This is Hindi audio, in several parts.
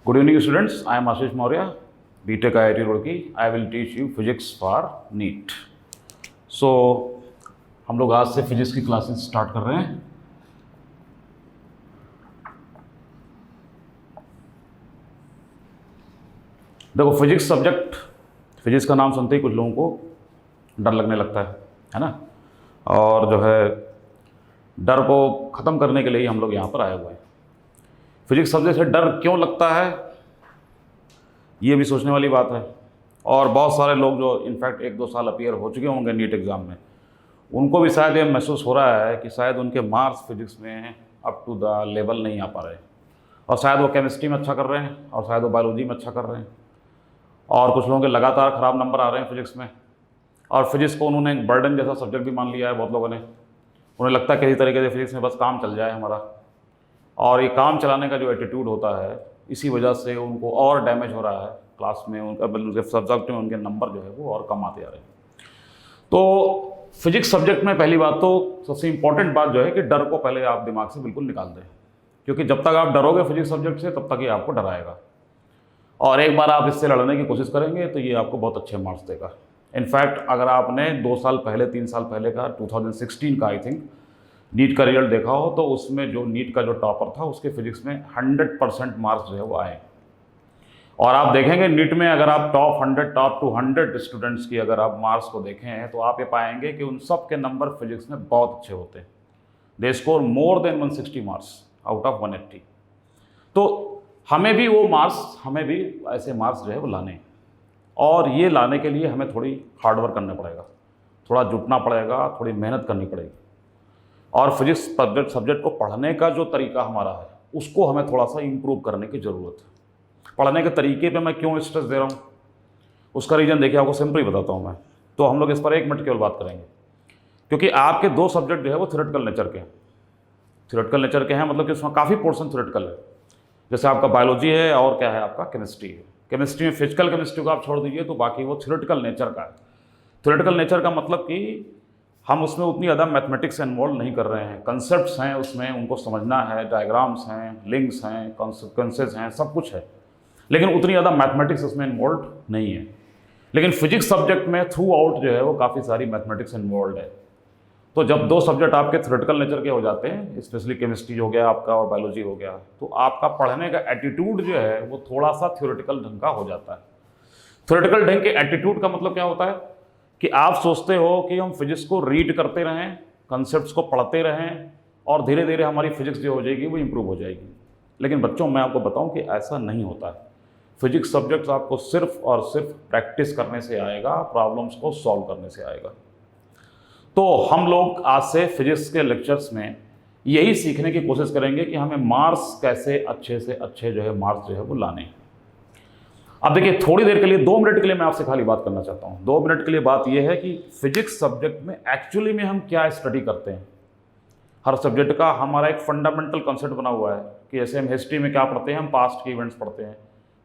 Good evening, students. I am Ashish Maurya, BTech IIT Roorkee. I will teach you physics for NEET. So, हम लोग आज से फिजिक्स की क्लासेस स्टार्ट कर रहे हैं. देखो, फिजिक्स सब्जेक्ट, फिजिक्स का नाम सुनते ही कुछ लोगों को डर लगने लगता है ना. और जो है डर को ख़त्म करने के लिए हम लोग यहाँ पर आए हुए हैं. फिजिक्स सब्जेक्ट से डर क्यों लगता है, ये भी सोचने वाली बात है. और बहुत सारे लोग जो इनफैक्ट 1-2 साल अपीयर हो चुके होंगे नीट एग्ज़ाम में, उनको भी शायद ये महसूस हो रहा है कि शायद उनके मार्क्स फिजिक्स में अप टू द लेवल नहीं आ पा रहे, और शायद वो केमिस्ट्री में अच्छा कर रहे हैं, और शायद वो बायोलॉजी में अच्छा कर रहे हैं, और कुछ लोगों के लगातार ख़राब नंबर आ रहे हैं फिजिक्स में. और फिजिक्स को उन्होंने एक बर्डन जैसा सब्जेक्ट भी मान लिया है बहुत लोगों ने. उन्हें लगता है किसी तरीके से फिजिक्स में बस काम चल जाए हमारा, और ये काम चलाने का जो एटीट्यूड होता है, इसी वजह से उनको और डैमेज हो रहा है क्लास में. उनका सब्जेक्ट में उनके नंबर जो है वो और कम आते जा रहे हैं. तो फिजिक्स सब्जेक्ट में पहली बात तो सबसे इम्पॉर्टेंट बात जो है कि डर को पहले आप दिमाग से बिल्कुल निकाल दें, क्योंकि जब तक आप डरोगे फिजिक्स सब्जेक्ट से तब तक ये आपको डराएगा. और एक बार आप इससे लड़ने की कोशिश करेंगे तो ये आपको बहुत अच्छे मार्क्स देगा. इनफैक्ट अगर आपने 2 साल पहले 3 साल पहले का 2016 का आई थिंक नीट का रिजल्ट देखा हो, तो उसमें जो नीट का जो टॉपर था उसके फिजिक्स में 100% मार्क्स जो है वो आए. और आप देखेंगे नीट में अगर आप टॉप 100 टॉप 200 स्टूडेंट्स की अगर आप मार्क्स को देखें तो आप ये पाएंगे कि उन सब के नंबर फिजिक्स में बहुत अच्छे होते हैं. They score more than 160 marks out of 180. तो हमें भी वो मार्क्स, हमें भी ऐसे मार्क्स जो है वो लाने हैं. और ये लाने के लिए हमें थोड़ी हार्डवर्क करना पड़ेगा, थोड़ा जुटना पड़ेगा, थोड़ी मेहनत करनी पड़ेगी. और फिजिक्स सब्जेक्ट को पढ़ने का जो तरीका हमारा है उसको हमें थोड़ा सा इम्प्रूव करने की ज़रूरत है. पढ़ने के तरीके पे मैं क्यों स्ट्रेस दे रहा हूँ, उसका रीज़न देखिए, आपको सिंपली बताता हूँ मैं. तो हम लोग इस पर 1 मिनट केवल बात करेंगे, क्योंकि आपके 2 सब्जेक्ट जो है वो थ्योरेटिकल नेचर के हैं. थ्योरेटिकल नेचर के हैं मतलब कि उसमें काफ़ी पोर्शन थ्योरेटिकल है. जैसे आपका बायोलॉजी है और क्या है, आपका केमिस्ट्री है. केमिस्ट्री में फिजिकल केमिस्ट्री को आप छोड़ दीजिए तो बाकी वो थ्योरेटिकल नेचर का है. थ्योरेटिकल नेचर का मतलब कि हम उसमें उतनी ज़्यादा मैथमेटिक्स इन्वॉल्व नहीं कर रहे हैं. कंसेप्ट्स हैं उसमें, उनको समझना है, डायग्राम्स हैं, लिंक्स हैं, कॉन्सिक्वेंसेज हैं, सब कुछ है, लेकिन उतनी ज़्यादा मैथमेटिक्स उसमें इन्वॉल्व नहीं है. लेकिन फिजिक्स सब्जेक्ट में थ्रू आउट जो है वो काफ़ी सारी मैथमेटिक्स इन्वॉल्व है. तो जब 2 सब्जेक्ट आपके थ्योरेटिकल नेचर के हो जाते हैं, स्पेशली केमिस्ट्री हो गया आपका और बायोलॉजी हो गया, तो आपका पढ़ने का एटीट्यूड जो है वो थोड़ा सा थ्योरेटिकल ढंग का हो जाता है. थ्योरेटिकल ढंग के एटीट्यूड का मतलब क्या होता है कि आप सोचते हो कि हम फिजिक्स को रीड करते रहें, कंसेप्ट्स को पढ़ते रहें, और धीरे धीरे हमारी फिजिक्स जो हो जाएगी वो इम्प्रूव हो जाएगी. लेकिन बच्चों, मैं आपको बताऊं कि ऐसा नहीं होता है. फिजिक्स सब्जेक्ट्स आपको सिर्फ और सिर्फ प्रैक्टिस करने से आएगा, प्रॉब्लम्स को सॉल्व करने से आएगा. तो हम लोग आज से फिजिक्स के लेक्चर्स में यही सीखने की कोशिश करेंगे कि हमें मार्क्स कैसे अच्छे से अच्छे जो है मार्क्स जो है वो लाने हैं. अब देखिए, थोड़ी देर के लिए 2 मिनट के लिए मैं आपसे खाली बात करना चाहता हूँ. 2 मिनट के लिए बात यह है कि फिजिक्स सब्जेक्ट में एक्चुअली में हम क्या स्टडी करते हैं. हर सब्जेक्ट का हमारा एक फंडामेंटल कॉन्सेप्ट बना हुआ है कि जैसे हम हिस्ट्री में क्या पढ़ते हैं, हम पास्ट के इवेंट्स पढ़ते हैं.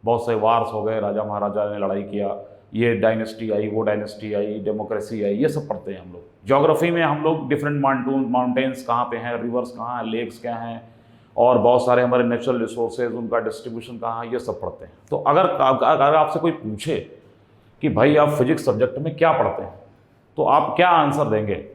बहुत से वार्स हो गए, राजा महाराजा ने लड़ाई किया, ये डायनेस्टी आई, वो डायनेस्टी आई, डेमोक्रेसी आई, ये सब पढ़ते हैं हम लोग. ज्योग्राफी में हम लोग डिफरेंट माउंटेन्स कहाँ पे हैं, रिवर्स कहाँ हैं, लेक्स क्या हैं, और बहुत सारे हमारे नेचुरल रिसोर्सेज, उनका डिस्ट्रीब्यूशन कहाँ है, ये सब पढ़ते हैं. तो अगर आपसे कोई पूछे कि भाई आप फिजिक्स सब्जेक्ट में क्या पढ़ते हैं, तो आप क्या आंसर देंगे.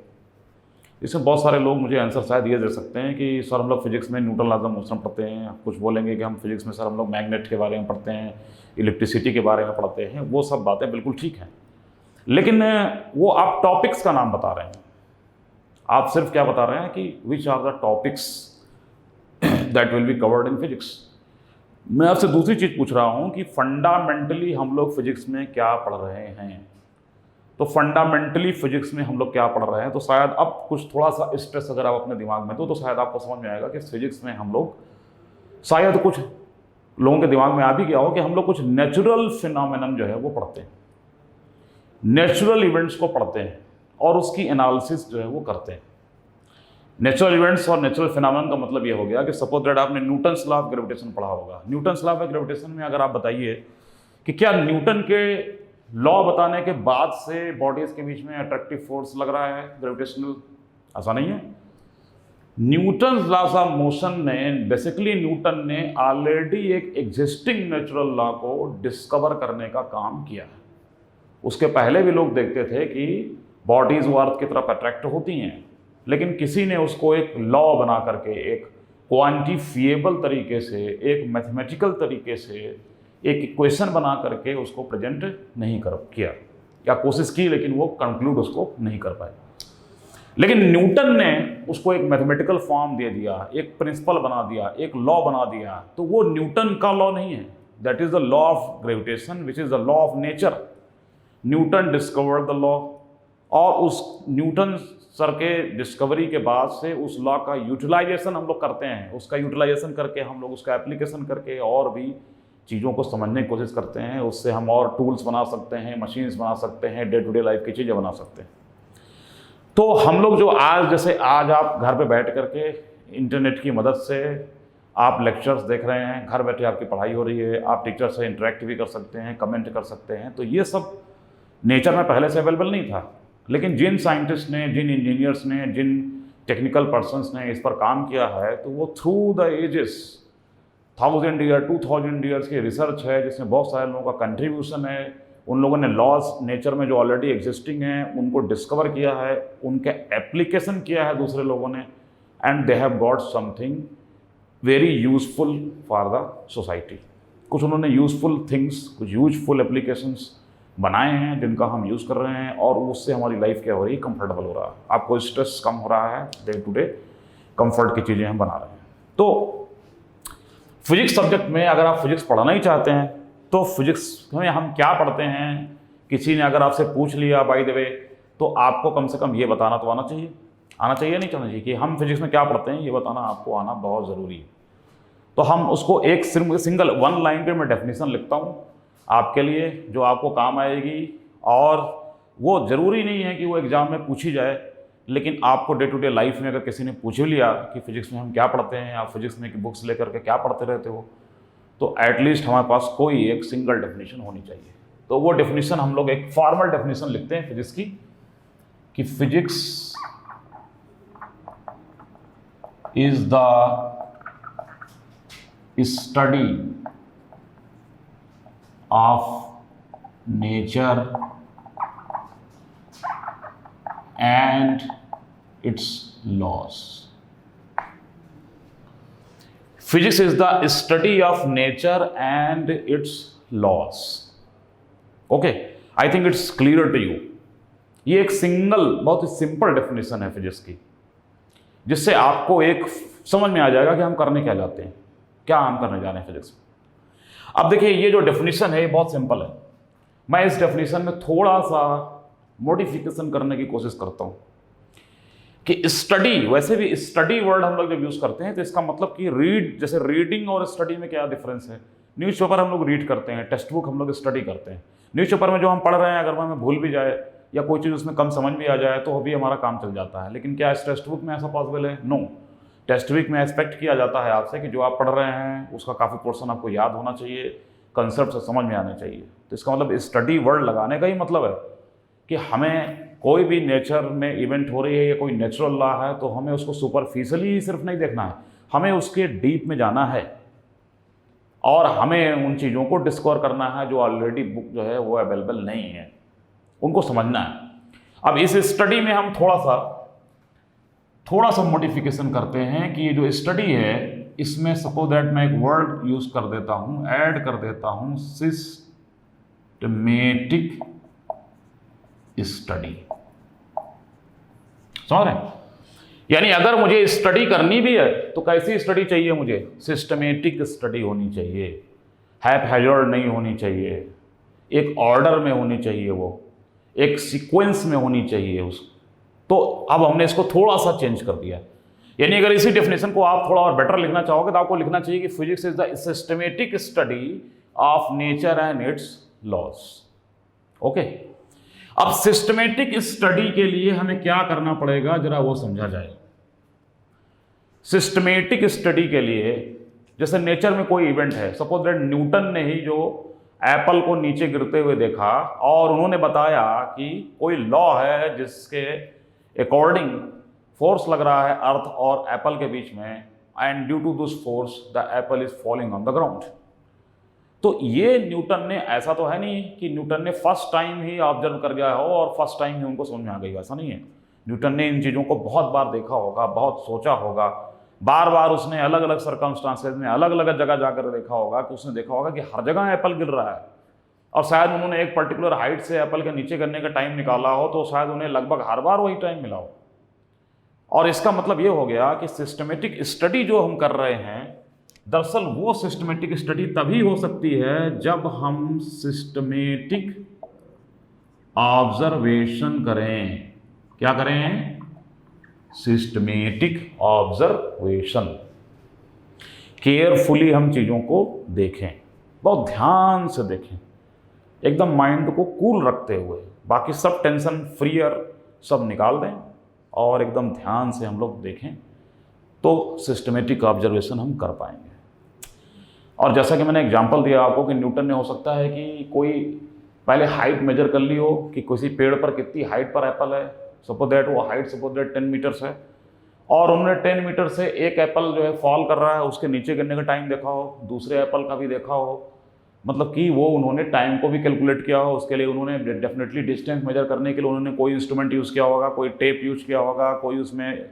इसमें बहुत सारे लोग मुझे आंसर शायद ये दे सकते हैं कि सर हम लोग फिजिक्स में न्यूटन लॉ ऑफ मोशन पढ़ते हैं. कुछ बोलेंगे कि हम फिजिक्स में सर हम लोग मैग्नेट के बारे में पढ़ते हैं, इलेक्ट्रिसिटी के बारे में पढ़ते हैं. वो सब बातें बिल्कुल ठीक हैं, लेकिन वो आप टॉपिक्स का नाम बता रहे हैं. आप सिर्फ क्या बता रहे हैं कि which are the topics that will be covered in physics. मैं आपसे दूसरी चीज़ पूछ रहा हूँ कि फंडामेंटली हम लोग फिजिक्स में क्या पढ़ रहे हैं. तो फंडामेंटली फिजिक्स में हम लोग क्या पढ़ रहे हैं, तो शायद अब कुछ थोड़ा सा स्ट्रेस अगर आप अपने दिमाग में तो शायद आपको समझ में आएगा कि फिजिक्स में हम लोग, शायद कुछ लोगों के दिमाग में आ भी गया हो कि हम लोग कुछ नेचुरल फिनोमेनन जो है वो पढ़ते हैं, नेचुरल इवेंट्स को पढ़ते हैं और उसकी एनालिसिस जो है वो करते हैं. नेचुरल इवेंट्स और नेचुरल फिनोमेनन का मतलब ये हो गया कि सपोज दैट आपने न्यूटन्स लॉ ऑफ ग्रेविटेशन पढ़ा होगा. न्यूटन्स लॉ ऑफ ग्रेविटेशन में अगर आप बताइए कि क्या न्यूटन के लॉ बताने के बाद से बॉडीज के बीच में अट्रैक्टिव फोर्स लग रहा है ग्रेविटेशनल, ऐसा नहीं है. न्यूटन लॉस ऑफ मोशन ने बेसिकली न्यूटन ने ऑलरेडी एक एग्जिस्टिंग नेचुरल लॉ को डिस्कवर करने का काम किया है। उसके पहले भी लोग देखते थे कि बॉडीज वो अर्थ की तरफ अट्रैक्ट होती हैं, लेकिन किसी ने उसको एक लॉ बना करके, एक क्वांटिफिएबल तरीके से, एक मैथमेटिकल तरीके से एक इक्वेशन बना करके उसको प्रेजेंट नहीं कर किया, या कोशिश की लेकिन वो कंक्लूड उसको नहीं कर पाए। लेकिन न्यूटन ने उसको एक मैथमेटिकल फॉर्म दे दिया, एक प्रिंसिपल बना दिया, एक लॉ बना दिया। तो वो न्यूटन का लॉ नहीं है, that is the law of gravitation which is the law of nature. Newton discovered the law, और उस न्यूटन सर के डिस्कवरी के बाद से उस लॉ का यूटिलाइजेशन हम लोग करते हैं। उसका यूटिलाइजेशन करके हम लोग उसका एप्लीकेशन करके और भी चीज़ों को समझने की कोशिश करते हैं। उससे हम और टूल्स बना सकते हैं, मशीन्स बना सकते हैं, डे टू डे लाइफ की चीज़ें बना सकते हैं। तो हम लोग जो आज, जैसे आज आप घर पे बैठ करके इंटरनेट की मदद से आप लेक्चर्स देख रहे हैं, घर बैठे आपकी पढ़ाई हो रही है, आप टीचर से इंटरेक्ट भी कर सकते हैं, कमेंट कर सकते हैं, तो ये सब नेचर में पहले से अवेलेबल नहीं था। लेकिन जिन साइंटिस्ट ने, जिन इंजीनियर्स ने, जिन टेक्निकल पर्सन्स ने इस पर काम किया है, तो वो through the ages 1000 year 2000 years की रिसर्च है जिसमें बहुत सारे लोगों का कंट्रीब्यूशन है। उन लोगों ने लॉज नेचर में जो ऑलरेडी एग्जिस्टिंग हैं उनको डिस्कवर किया है, उनके एप्लीकेशन किया है दूसरे लोगों ने, and they have got something very useful for the society. कुछ उन्होंने यूजफुल थिंग्स, कुछ यूजफुल एप्लीकेशंस बनाए हैं जिनका हम यूज़ कर रहे हैं, और उससे हमारी लाइफ क्या हो रही है, कंफर्टेबल हो रहा है, आपको स्ट्रेस कम हो रहा है, डे टू डे कंफर्ट की चीज़ें हम बना रहे हैं। तो फिजिक्स सब्जेक्ट में अगर आप फिजिक्स पढ़ना ही चाहते हैं तो फिजिक्स में हम क्या पढ़ते हैं, किसी ने अगर आपसे पूछ लिया बाय द वे, तो आपको कम से कम ये बताना तो आना चाहिए, नहीं चाहना चाहिए कि हम फिजिक्स में क्या पढ़ते हैं, ये बताना आपको आना बहुत ज़रूरी है। तो हम उसको एक सिंगल 1 लाइन पे मैं डेफिनेशन लिखता हूँ आपके लिए, जो आपको काम आएगी, और वो ज़रूरी नहीं है कि वो एग्ज़ाम में पूछी जाए, लेकिन आपको डे टू डे लाइफ में अगर किसी ने पूछ लिया कि फिजिक्स में हम क्या पढ़ते हैं, आप फिजिक्स में की बुक्स लेकर के क्या पढ़ते रहते हो, तो एटलीस्ट हमारे पास कोई एक सिंगल डेफिनेशन होनी चाहिए। तो वो डेफिनेशन हम लोग एक फॉर्मल डेफिनेशन लिखते हैं फिजिक्स की, कि physics is the study of nature and its laws. Physics is the study of nature and its laws. Okay, I think it's clear to you. ये एक सिंगल बहुत ही सिंपल डेफिनेशन है फिजिक्स की, जिससे आपको एक समझ में आ जाएगा कि हम करने क्या जाते हैं, क्या हम करने जा रहे हैं फिजिक्स में। अब देखिए, ये जो डेफिनेशन है ये बहुत सिंपल है। मैं इस डेफिनेशन में थोड़ा सा मॉडिफिकेशन करने की कोशिश करता हूँ कि स्टडी, वैसे भी स्टडी वर्ड हम लोग जब यूज़ करते हैं तो इसका मतलब कि रीड, जैसे रीडिंग और स्टडी में क्या डिफरेंस है। न्यूज़पेपर हम लोग रीड करते हैं, टेक्स्ट बुक हम लोग स्टडी करते हैं। न्यूज़पेपर में जो हम पढ़ रहे हैं अगर हमें भूल भी जाए या कोई चीज़ उसमें कम समझ भी आ जाए तो अभी हमारा काम चल जाता है। लेकिन क्या इस टेक्स्ट बुक में ऐसा पॉसिबल है? नो। टेक्स्ट बुक में एक्सपेक्ट किया जाता है आपसे कि जो आप पढ़ रहे हैं उसका काफ़ी पोर्शन आपको याद होना चाहिए, कंसेप्ट से समझ में आने चाहिए। तो इसका मतलब स्टडी वर्ड लगाने का ही मतलब है कि हमें कोई भी नेचर में इवेंट हो रही है या कोई नेचुरल लॉ है तो हमें उसको सुपरफिशियली सिर्फ नहीं देखना है, हमें उसके डीप में जाना है और हमें उन चीज़ों को डिस्कवर करना है जो ऑलरेडी बुक जो है वो अवेलेबल नहीं है, उनको समझना है। अब इस स्टडी में हम थोड़ा सा मॉडिफिकेशन करते हैं कि ये जो स्टडी है इसमें सपोज दैट मैं एक वर्ड यूज कर देता हूं, ऐड कर देता हूं, सिस्टमेटिक स्टडी। समझ रहे हैं? यानी अगर मुझे स्टडी करनी भी है तो कैसी स्टडी चाहिए मुझे? सिस्टमेटिक स्टडी होनी चाहिए, हैपहैजर्ड नहीं होनी चाहिए, एक ऑर्डर में होनी चाहिए, वो एक सीक्वेंस में होनी चाहिए उसको। तो अब हमने इसको थोड़ा सा चेंज कर दिया। यानी अगर इसी डेफिनेशन को आप थोड़ा और बेटर लिखना चाहोगे तो आपको लिखना चाहिए कि physics is the systematic study of nature and its laws. Okay, अब सिस्टमेटिक स्टडी के लिए हमें क्या करना पड़ेगा जरा वो समझा जाए। सिस्टमेटिक स्टडी के लिए जैसे नेचर में कोई इवेंट है, सपोज दैट न्यूटन ने ही जो एप्पल को नीचे गिरते हुए देखा और उन्होंने बताया कि कोई लॉ है जिसके अकॉर्डिंग फोर्स लग रहा है अर्थ और एप्पल के बीच में, and due to this force the apple is falling on the ground. तो ये न्यूटन ने, ऐसा तो है नहीं कि न्यूटन ने फर्स्ट टाइम ही ऑब्जर्व कर गया हो और फर्स्ट टाइम ही उनको समझ में आ गई, ऐसा नहीं है। न्यूटन ने इन चीज़ों को बहुत बार देखा होगा, बहुत सोचा होगा, बार बार उसने अलग अलग सर्कमस्टांसेस में अलग अलग जगह जाकर देखा होगा कि उसने देखा होगा कि हर जगह एप्पल गिर रहा है, और शायद उन्होंने एक पर्टिकुलर हाइट से एप्पल के नीचे गिरने का टाइम निकाला हो तो शायद उन्हें लगभग हर बार वही टाइम मिला हो। और इसका मतलब ये हो गया कि सिस्टमेटिक स्टडी जो हम कर रहे हैं, दरअसल वो सिस्टमेटिक स्टडी तभी हो सकती है जब हम सिस्टमेटिक ऑब्जर्वेशन करें। क्या करें? Systematic observation. केयरफुली हम चीज़ों को देखें, बहुत ध्यान से देखें, एकदम माइंड को कूल रखते हुए, बाकी सब टेंशन फ्रीयर सब निकाल दें और एकदम ध्यान से हम लोग देखें, तो सिस्टमेटिक ऑब्जर्वेशन हम कर पाएंगे। और जैसा कि मैंने एग्जांपल दिया आपको कि न्यूटन ने हो सकता है कि कोई पहले हाइट मेजर कर ली हो कि किसी पेड़ पर कितनी हाइट पर एप्पल है, सपोज दैट वो हाइट सपोज दैट 10 मीटर्स है, और उन्होंने 10 मीटर से एक एप्पल जो है फॉल कर रहा है, उसके नीचे गिरने का टाइम देखा हो, दूसरे एप्पल का भी देखा हो, मतलब कि वो उन्होंने टाइम को भी कैलकुलेट किया हो। उसके लिए उन्होंने डेफिनेटली डिस्टेंस मेजर करने के लिए उन्होंने कोई इंस्ट्रूमेंट यूज़ किया होगा, कोई टेप यूज़ किया होगा, कोई उसमें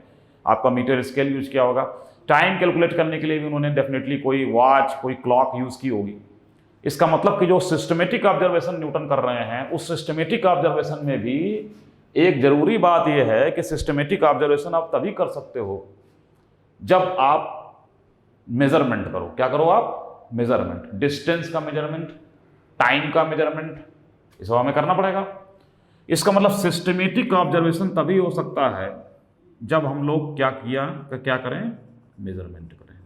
आपका मीटर स्केल यूज़ किया होगा। टाइम कैलकुलेट करने के लिए भी उन्होंने डेफिनेटली कोई वॉच, कोई क्लॉक यूज़ की होगी। इसका मतलब कि जो सिस्टमेटिक ऑब्जर्वेशन न्यूटन कर रहे हैं, उस सिस्टमेटिक ऑब्जर्वेशन में भी एक जरूरी बात यह है कि सिस्टमेटिक ऑब्जर्वेशन आप तभी कर सकते हो जब आप मेजरमेंट करो। क्या करो आप? मेजरमेंट, डिस्टेंस का मेजरमेंट, टाइम का मेजरमेंट, इस हमें करना पड़ेगा। इसका मतलब सिस्टमेटिक ऑब्जर्वेशन तभी हो सकता है जब हम लोग क्या करें? मेजरमेंट करें।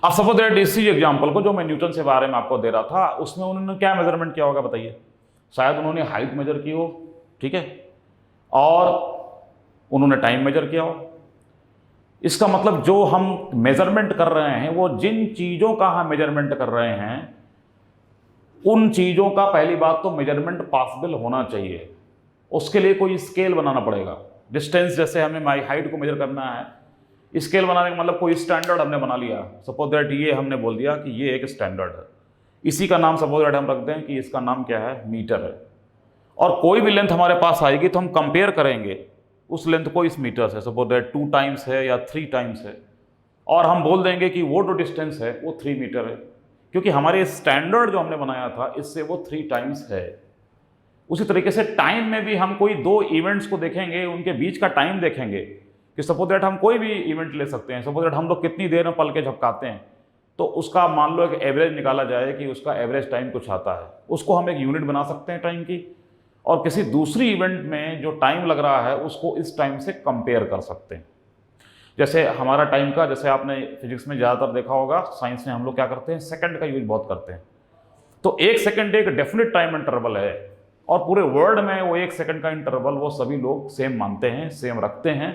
अब सपोज दैट इसी एग्जांपल को जो मैं न्यूटन से बारे में आपको दे रहा था, उसमें उन्होंने क्या मेजरमेंट किया होगा बताइए? शायद उन्होंने हाइट मेजर की हो, ठीक है, और उन्होंने टाइम मेजर किया हो। इसका मतलब जो हम मेजरमेंट कर रहे हैं, वो जिन चीज़ों का हम मेजरमेंट कर रहे हैं, उन चीज़ों का पहली बात तो मेजरमेंट पॉसिबल होना चाहिए। उसके लिए कोई स्केल बनाना पड़ेगा। डिस्टेंस, जैसे हमें माई हाइट को मेजर करना है, स्केल बनाने का मतलब कोई स्टैंडर्ड हमने बना लिया। सपोज दैट ये हमने बोल दिया कि ये एक स्टैंडर्ड है, इसी का नाम सपोज दैट हम रखते हैं कि इसका नाम क्या है? मीटर है। और कोई भी लेंथ हमारे पास आएगी तो हम कंपेयर करेंगे उस लेंथ को इस मीटर से। सपोज दैट 2 टाइम्स है या 3 टाइम्स है, और हम बोल देंगे कि वो जो डिस्टेंस है वो 3 मीटर है, क्योंकि हमारे स्टैंडर्ड जो हमने बनाया था इससे वो 3 टाइम्स है। उसी तरीके से टाइम में भी हम कोई 2 इवेंट्स को देखेंगे, उनके बीच का टाइम देखेंगे कि सपोज दैट हम कोई भी इवेंट ले सकते हैं। सपोज दैट हम लोग कितनी देर में पल के झपकाते हैं, तो उसका मान लो एक एवरेज निकाला जाए कि उसका एवरेज टाइम कुछ आता है, उसको हम एक यूनिट बना सकते हैं टाइम की, और किसी दूसरी इवेंट में जो टाइम लग रहा है उसको इस टाइम से कंपेयर कर सकते हैं। जैसे हमारा टाइम का, जैसे आपने फिजिक्स में ज़्यादातर देखा होगा, साइंस में हम लोग क्या करते हैं? सेकंड का यूज बहुत करते हैं। तो 1 सेकंड एक डेफिनेट टाइम इंटरवल है, और पूरे वर्ल्ड में वो 1 सेकंड का इंटरवल वो सभी लोग सेम मानते हैं, सेम रखते हैं।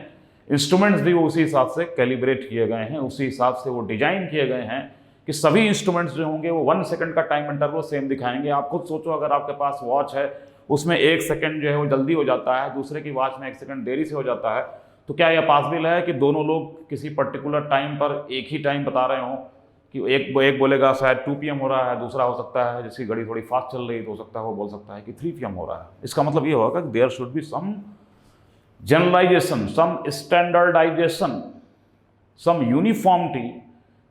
इंस्ट्रूमेंट्स भी उसी हिसाब से कैलिब्रेट किए गए हैं, उसी हिसाब से वो डिजाइन किए गए हैं कि सभी इंस्ट्रूमेंट्स जो होंगे वो 1 सेकंड का टाइम इंटरवल सेम दिखाएंगे। आप खुद सोचो, अगर आपके पास वॉच है, उसमें 1 सेकंड जो है वो जल्दी हो जाता है, दूसरे की वॉच में 1 सेकंड देरी से हो जाता है, तो क्या यह पॉसिबल है कि दोनों लोग किसी पर्टिकुलर टाइम पर एक ही टाइम बता रहे हों? कि एक बोलेगा शायद 2 PM हो रहा है, दूसरा हो सकता है जिसकी घड़ी थोड़ी फास्ट चल रही है तो हो सकता है वो बोल सकता है कि 3 PM हो रहा है। इसका मतलब ये होगा कि there should be some generalisation, some standardisation, some uniformity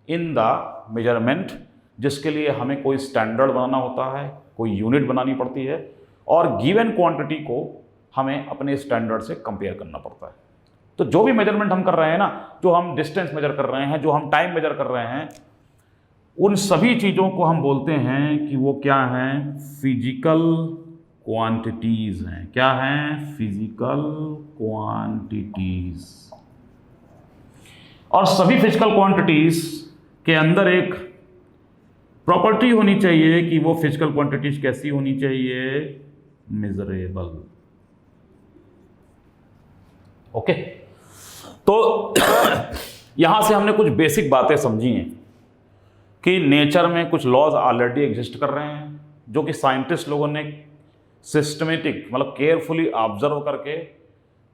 in the measurement, जिसके लिए हमें कोई स्टैंडर्ड बनाना होता है, कोई यूनिट बनानी पड़ती है, और गिवन क्वांटिटी को हमें अपने स्टैंडर्ड से कंपेयर करना पड़ता है। तो जो भी मेजरमेंट हम कर रहे हैं ना, जो हम डिस्टेंस मेजर कर रहे हैं, जो हम टाइम मेजर कर रहे हैं, उन सभी चीज़ों को हम बोलते हैं कि वो क्या हैं? फिजिकल क्वांटिटीज हैं। क्या हैं? Physical quantities. और सभी फिजिकल क्वांटिटीज के अंदर एक प्रॉपर्टी होनी चाहिए कि वो फिजिकल क्वांटिटीज कैसी होनी चाहिए? मेजरेबल। ओके, तो यहां से हमने कुछ बेसिक बातें समझी हैं कि नेचर में कुछ लॉज ऑलरेडी एग्जिस्ट कर रहे हैं, जो कि साइंटिस्ट लोगों ने सिस्टमेटिक मतलब केयरफुली ऑब्जर्व करके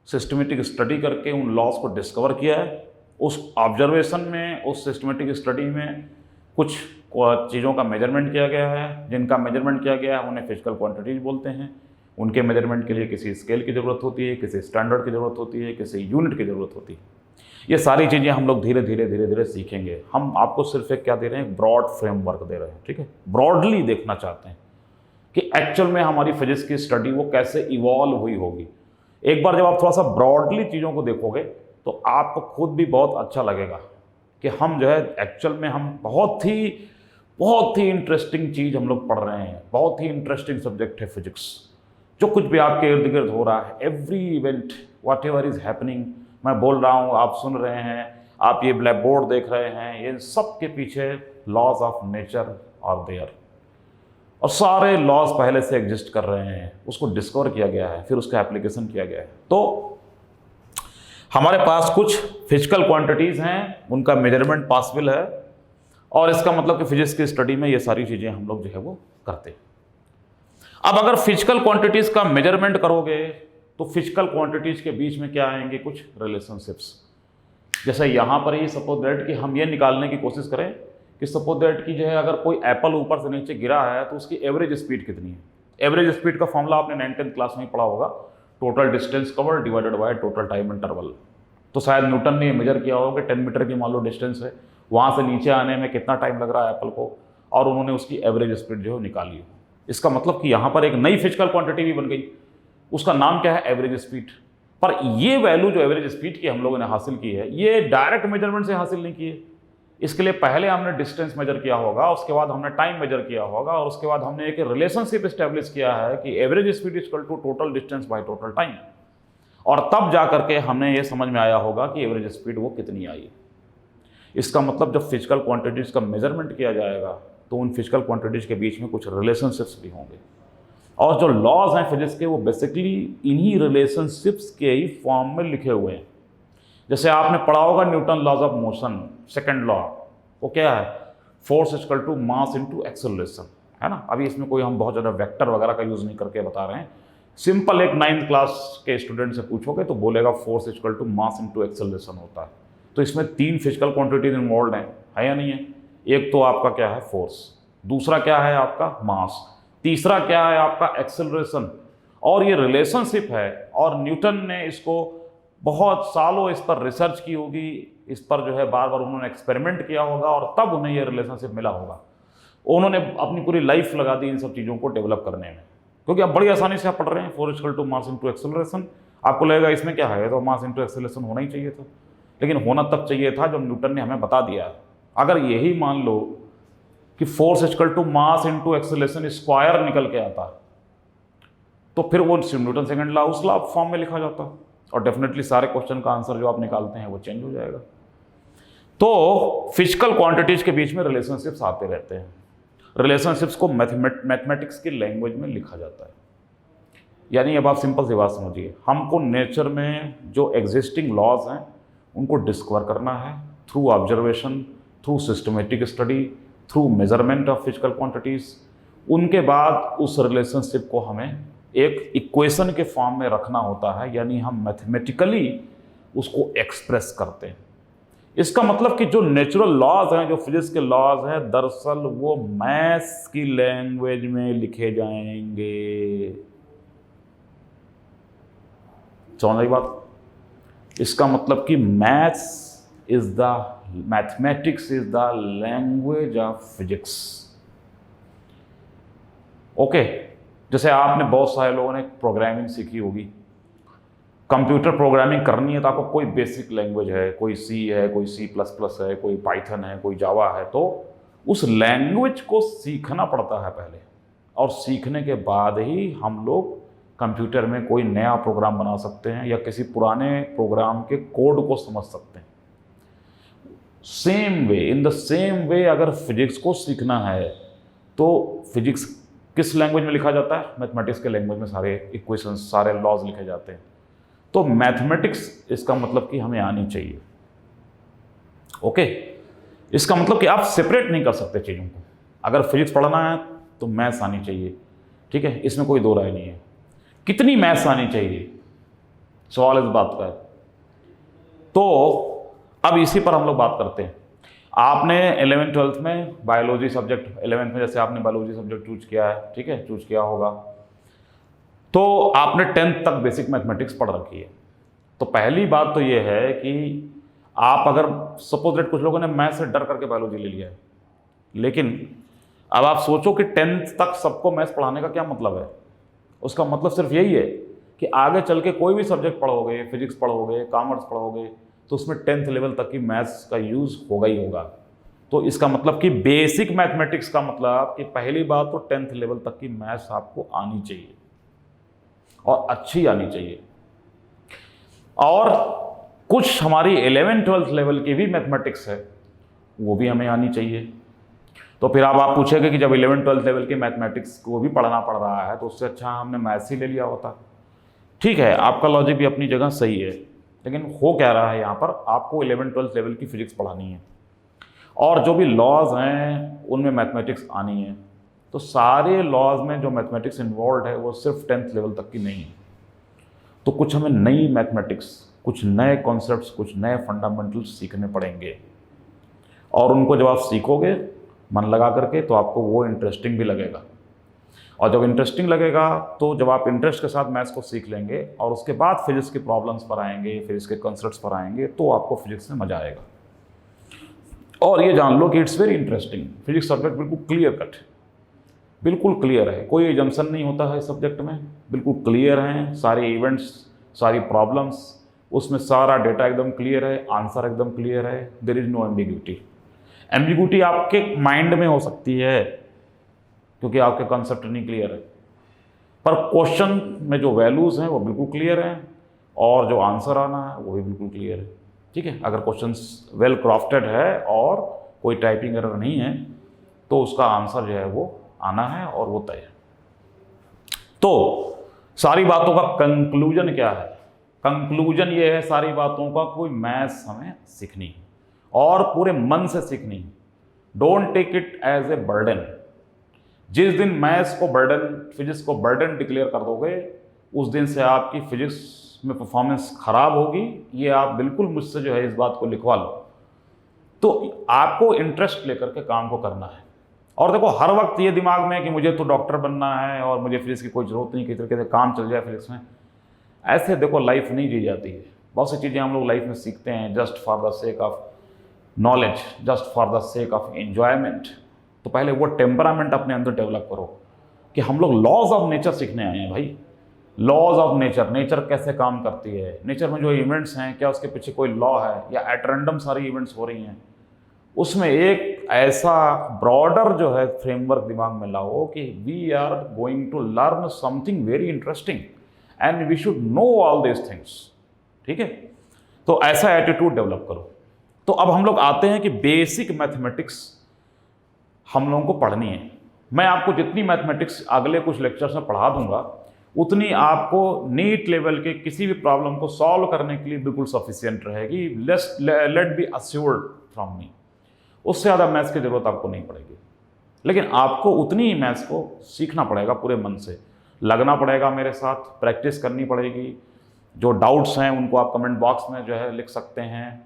सिस्टमेटिक स्टडी करके उन लॉज को डिस्कवर किया है। उस ऑब्जर्वेशन में, उस सिस्टमेटिक स्टडी में कुछ चीज़ों का मेजरमेंट किया गया है। जिनका मेजरमेंट किया गया है उन्हें फिजिकल क्वांटिटीज बोलते हैं। उनके मेजरमेंट के लिए किसी स्केल की ज़रूरत होती है, किसी स्टैंडर्ड की ज़रूरत होती है, किसी यूनिट की ज़रूरत होती है। ये सारी चीज़ें हम लोग धीरे धीरे सीखेंगे। हम आपको सिर्फ एक क्या दे रहे हैं, एक ब्रॉड फ्रेमवर्क दे रहे हैं, ठीक है। ब्रॉडली देखना चाहते हैं कि एक्चुअल में हमारी फिजिक्स की स्टडी वो कैसे इवॉल्व हुई होगी। एक बार जब आप थोड़ा सा ब्रॉडली चीज़ों को देखोगे तो आपको खुद भी बहुत अच्छा लगेगा कि हम जो है एक्चुअल में हम बहुत ही इंटरेस्टिंग चीज़ हम लोग पढ़ रहे हैं। बहुत ही इंटरेस्टिंग सब्जेक्ट है फिजिक्स। जो कुछ भी आपके इर्द गिर्द हो रहा है, every event, what ever is happening, मैं बोल रहा हूँ, आप सुन रहे हैं, आप ये ब्लैक बोर्ड देख रहे हैं, ये सब के पीछे लॉज ऑफ नेचर और देयर, और सारे लॉज पहले से एग्जिस्ट कर रहे हैं। उसको डिस्कवर किया गया है, फिर उसका एप्लीकेशन किया गया है। तो हमारे पास कुछ फिजिकल क्वांटिटीज़ हैं, उनका मेजरमेंट पॉसिबल है, और इसका मतलब कि फिजिक्स की स्टडी में ये सारी चीज़ें हम लोग जो है वो करते हैं। अब अगर फिजिकल क्वांटिटीज़ का मेजरमेंट करोगे तो फिजिकल क्वांटिटीज़ के बीच में क्या आएंगे, कुछ रिलेशनशिप्स। जैसे यहाँ पर ही सपोज दैट कि हम ये निकालने की कोशिश करें कि सपोज दैट कि जो है अगर कोई एप्पल ऊपर से नीचे गिरा है तो उसकी एवरेज स्पीड कितनी है। एवरेज स्पीड का फॉर्मूला आपने 9th क्लास में ही पढ़ा होगा, total distance cover divided by total time interval. तो शायद न्यूटन ने मेजर किया होगा कि 10 मीटर की मान लो डिस्टेंस है, वहाँ से नीचे आने में कितना टाइम लग रहा है एप्पल को, और उन्होंने उसकी एवरेज स्पीड जो है निकाली हो। इसका मतलब कि यहाँ पर एक नई फिजिकल क्वांटिटी भी बन गई, उसका नाम क्या है, एवरेज स्पीड। पर ये वैल्यू जो एवरेज स्पीड की हम लोगों ने हासिल की है, ये डायरेक्ट मेजरमेंट से हासिल नहीं की है। इसके लिए पहले हमने डिस्टेंस मेजर किया होगा, उसके बाद हमने टाइम मेजर किया होगा, और उसके बाद हमने एक रिलेशनशिप एस्टेब्लिश किया है कि average speed equal to total distance by total time, और तब जा करके हमें ये समझ में आया होगा कि एवरेज स्पीड वो कितनी आई। इसका मतलब जब फिजिकल क्वांटिटीज़ का मेजरमेंट किया जाएगा तो उन फिजिकल क्वांटिटीज़ के बीच में कुछ रिलेशनशिप्स भी होंगे, और जो लॉज हैं फिजिक्स के वो बेसिकली इन्हीं रिलेशनशिप्स के ही फॉर्म में लिखे हुए हैं। जैसे आपने पढ़ा होगा Newton laws of motion, second law, वो क्या है, force equal to mass into acceleration, है ना। अभी इसमें कोई हम बहुत ज़्यादा वेक्टर वगैरह का यूज़ नहीं करके बता रहे हैं। सिंपल एक 9th क्लास के स्टूडेंट से पूछोगे तो बोलेगा force equal to mass into acceleration होता है। तो इसमें 3 फिजिकल क्वांटिटीज इन्वॉल्व हैं, है या नहीं है। एक तो आपका क्या है, फोर्स, दूसरा क्या है आपका मास, तीसरा क्या है आपका एक्सेलरेशन। और ये रिलेशनशिप है, और न्यूटन ने इसको बहुत सालों इस पर रिसर्च की होगी, इस पर जो है बार बार उन्होंने एक्सपेरिमेंट किया होगा, और तब उन्हें ये रिलेशनशिप मिला होगा। उन्होंने अपनी पूरी लाइफ लगा दी इन सब चीज़ों को डेवलप करने में, क्योंकि आप बड़ी आसानी से आप पढ़ रहे हैं force equal to mass into acceleration. आपको लगेगा इसमें क्या है, तो मास इनटू एक्सेलरेशन होना ही चाहिए था, लेकिन होना तब चाहिए था जब न्यूटन ने हमें बता दिया। अगर यही मान लो कि force equal to mass into acceleration square निकल के आता, तो फिर वो न्यूटन सेकंड लॉ उस लॉ फॉर्म में लिखा जाता, और डेफिनेटली सारे क्वेश्चन का आंसर जो आप निकालते हैं वो चेंज हो जाएगा। तो फिजिकल क्वांटिटीज के बीच में रिलेशनशिप्स आते रहते हैं। रिलेशनशिप्स को मैथमेटिक्स की लैंग्वेज में लिखा जाता है। यानी अब आप सिंपल सी बात समझिए, हमको नेचर में जो एग्जिस्टिंग लॉज हैं उनको डिस्कवर करना है through observation, through systematic study, through measurement of physical quantities. उनके बाद उस रिलेशनशिप को हमें एक इक्वेशन के फॉर्म में रखना होता है, यानी हम मैथमेटिकली उसको एक्सप्रेस करते हैं। इसका मतलब कि जो नेचुरल लॉज हैं, जो फिजिक्स के लॉज हैं, दरअसल वो मैथ्स की लैंग्वेज में लिखे जाएंगे। समझ आई बात। इसका मतलब कि mathematics is the language of physics. Okay, जैसे आपने बहुत सारे लोगों ने प्रोग्रामिंग सीखी होगी, कंप्यूटर प्रोग्रामिंग करनी है तो आपको कोई बेसिक लैंग्वेज है, कोई सी है, कोई C++ है, कोई पाइथन है, कोई जावा है, तो उस लैंग्वेज को सीखना पड़ता है पहले, और सीखने के बाद ही हम लोग कंप्यूटर में कोई नया प्रोग्राम बना सकते हैं या किसी पुराने प्रोग्राम के कोड को समझ सकते हैं। Same way, in the same way अगर फिजिक्स को सीखना है तो फिजिक्स किस लैंग्वेज में लिखा जाता है, मैथमेटिक्स के लैंग्वेज में सारे इक्वेशंस, सारे लॉज लिखे जाते हैं। तो मैथमेटिक्स इसका मतलब कि हमें आनी चाहिए। ओके, इसका मतलब कि आप सेपरेट नहीं कर सकते चीज़ों को। अगर फिजिक्स पढ़ना है तो मैथ्स आनी चाहिए, ठीक है, इसमें कोई दो राय नहीं है। कितनी मैथ्स आनी चाहिए, सवाल इस बात का है। तो अब इसी पर हम लोग बात करते हैं। आपने 11th-12th में बायोलॉजी सब्जेक्ट, 11th में जैसे आपने बायोलॉजी सब्जेक्ट चूज किया है, ठीक है, चूज किया होगा, तो आपने 10th तक बेसिक मैथमेटिक्स पढ़ रखी है। तो पहली बात तो ये है कि आप अगर सपोज दैट कुछ लोगों ने मैथ से डर करके बायोलॉजी ले लिया है, लेकिन अब आप सोचो कि 10th तक सबको मैथ्स पढ़ाने का क्या मतलब है। उसका मतलब सिर्फ यही है कि आगे चल के कोई भी सब्जेक्ट पढ़ोगे, फिजिक्स पढ़ोगे, कॉमर्स पढ़ोगे, तो उसमें 10th लेवल तक की मैथ्स का यूज़ होगा ही होगा। तो इसका मतलब कि बेसिक मैथमेटिक्स का मतलब कि पहली बात तो 10th लेवल तक की मैथ्स आपको आनी चाहिए और अच्छी आनी चाहिए। और कुछ हमारी 11th-12th लेवल की भी मैथमेटिक्स है, वो भी हमें आनी चाहिए। तो फिर आप पूछेंगे कि जब 11th-12th लेवल की मैथमेटिक्स को भी पढ़ना पड़ रहा है तो उससे अच्छा हमने मैथ्स ही ले लिया होता। ठीक है, आपका लॉजिक भी अपनी जगह सही है, लेकिन हो क्या रहा है यहाँ पर, आपको 11th-12th लेवल की फिजिक्स पढ़ानी है और जो भी लॉज हैं उनमें मैथमेटिक्स आनी है। तो सारे लॉज में जो मैथमेटिक्स इन्वॉल्व है वो सिर्फ 10th लेवल तक की नहीं है। तो कुछ हमें नई मैथमेटिक्स, कुछ नए कॉन्सेप्ट्स, कुछ नए फंडामेंटल्स सीखने पड़ेंगे और उनको जब आप सीखोगे मन लगा करके तो आपको वो इंटरेस्टिंग भी लगेगा। और जब इंटरेस्टिंग लगेगा तो जब आप इंटरेस्ट के साथ मैथ्स को सीख लेंगे और उसके बाद फिजिक्स के प्रॉब्लम्स पर आएंगे, फिजिक्स के कॉन्सेप्ट्स पर आएंगे, तो आपको फिजिक्स में मजा आएगा। और ये जान लो कि it's very interesting. Physics subject बिल्कुल क्लियर कट, बिल्कुल क्लियर है, कोई एजम्पशन नहीं होता है इस सब्जेक्ट में, बिल्कुल क्लियर हैं सारे इवेंट्स, सारी प्रॉब्लम्स, उसमें सारा डेटा एकदम क्लियर है, आंसर एकदम क्लियर है, there is no ambiguity. Ambiguity आपके माइंड में हो सकती है क्योंकि आपके कॉन्सेप्ट नहीं क्लियर है, पर क्वेश्चन में जो वैल्यूज़ हैं वो बिल्कुल क्लियर हैं और जो आंसर आना है वो भी बिल्कुल क्लियर है। ठीक है, अगर क्वेश्चन वेल क्राफ्टेड है और कोई टाइपिंग एरर नहीं है तो उसका आंसर जो है वो आना है और वो तय है। तो सारी बातों का कंक्लूजन क्या है? कंक्लूजन ये है सारी बातों का, कोई मैथ्स हमें सीखनी है और पूरे मन से सीखनी है। Don't take it as a burden. जिस दिन मैथ्स को बर्डन, फिजिक्स को बर्डन डिक्लेयर कर दोगे, उस दिन से आपकी फिजिक्स में परफॉर्मेंस खराब होगी। ये आप बिल्कुल मुझसे जो है इस बात को लिखवा लो। तो आपको इंटरेस्ट लेकर के काम को करना है। और देखो, हर वक्त ये दिमाग में है कि मुझे तो डॉक्टर बनना है और मुझे फिजिक्स की कोई ज़रूरत नहीं, किसी तरीके से काम चल जाए फिजिक्स में। ऐसे देखो लाइफ नहीं जी जाती है। बहुत सी चीज़ें हम लोग लाइफ में सीखते हैं just for the sake of knowledge, just for the sake of enjoyment. तो पहले वो टेम्परामेंट अपने अंदर डेवलप करो कि हम लोग लॉज ऑफ नेचर सीखने आए हैं भाई। लॉज ऑफ नेचर, नेचर कैसे काम करती है, नेचर में जो इवेंट्स हैं क्या उसके पीछे कोई लॉ है या एट रैंडम सारी इवेंट्स हो रही हैं। उसमें एक ऐसा ब्रॉडर जो है फ्रेमवर्क दिमाग में लाओ कि we are going to learn something very interesting and we should know all this things. ठीक है, तो ऐसा एटीट्यूड डेवलप करो। तो अब हम लोग आते हैं कि बेसिक मैथमेटिक्स हम लोगों को पढ़नी है। मैं आपको जितनी मैथमेटिक्स अगले कुछ लेक्चर्स में पढ़ा दूंगा उतनी आपको नीट लेवल के किसी भी प्रॉब्लम को सॉल्व करने के लिए बिल्कुल सफिशिएंट रहेगी। Let be assured from me. उससे ज़्यादा मैथ्स की ज़रूरत आपको नहीं पड़ेगी, लेकिन आपको उतनी ही मैथ्स को सीखना पड़ेगा, पूरे मन से लगना पड़ेगा, मेरे साथ प्रैक्टिस करनी पड़ेगी। जो डाउट्स हैं उनको आप कमेंट बॉक्स में जो है लिख सकते हैं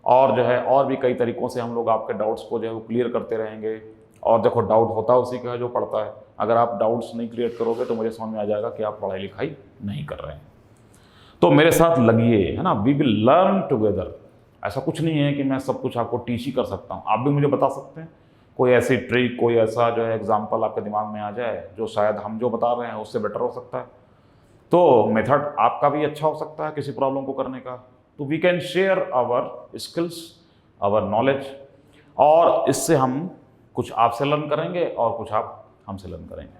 और जो है और भी कई तरीक़ों से हम लोग आपके डाउट्स को जो है वो क्लियर करते रहेंगे। और देखो, डाउट होता है उसी का जो पढ़ता है। अगर आप डाउट्स नहीं क्लियर करोगे तो मुझे समझ में आ जाएगा कि आप पढ़ाई लिखाई नहीं कर रहे हैं। तो मेरे साथ लगिए, है ना, वी विल लर्न टुगेदर। ऐसा कुछ नहीं है कि मैं सब कुछ आपको टीच ही कर सकता हूँ, आप भी मुझे बता सकते हैं। कोई ऐसी ट्रिक, कोई ऐसा जो है एग्जाम्पल आपके दिमाग में आ जाए जो शायद हम जो बता रहे हैं उससे बेटर हो सकता है, तो मेथड आपका भी अच्छा हो सकता है किसी प्रॉब्लम को करने का। तो we can share our skills, our knowledge, और इससे हम कुछ आपसे लर्न करेंगे और कुछ आप हमसे लर्न करेंगे।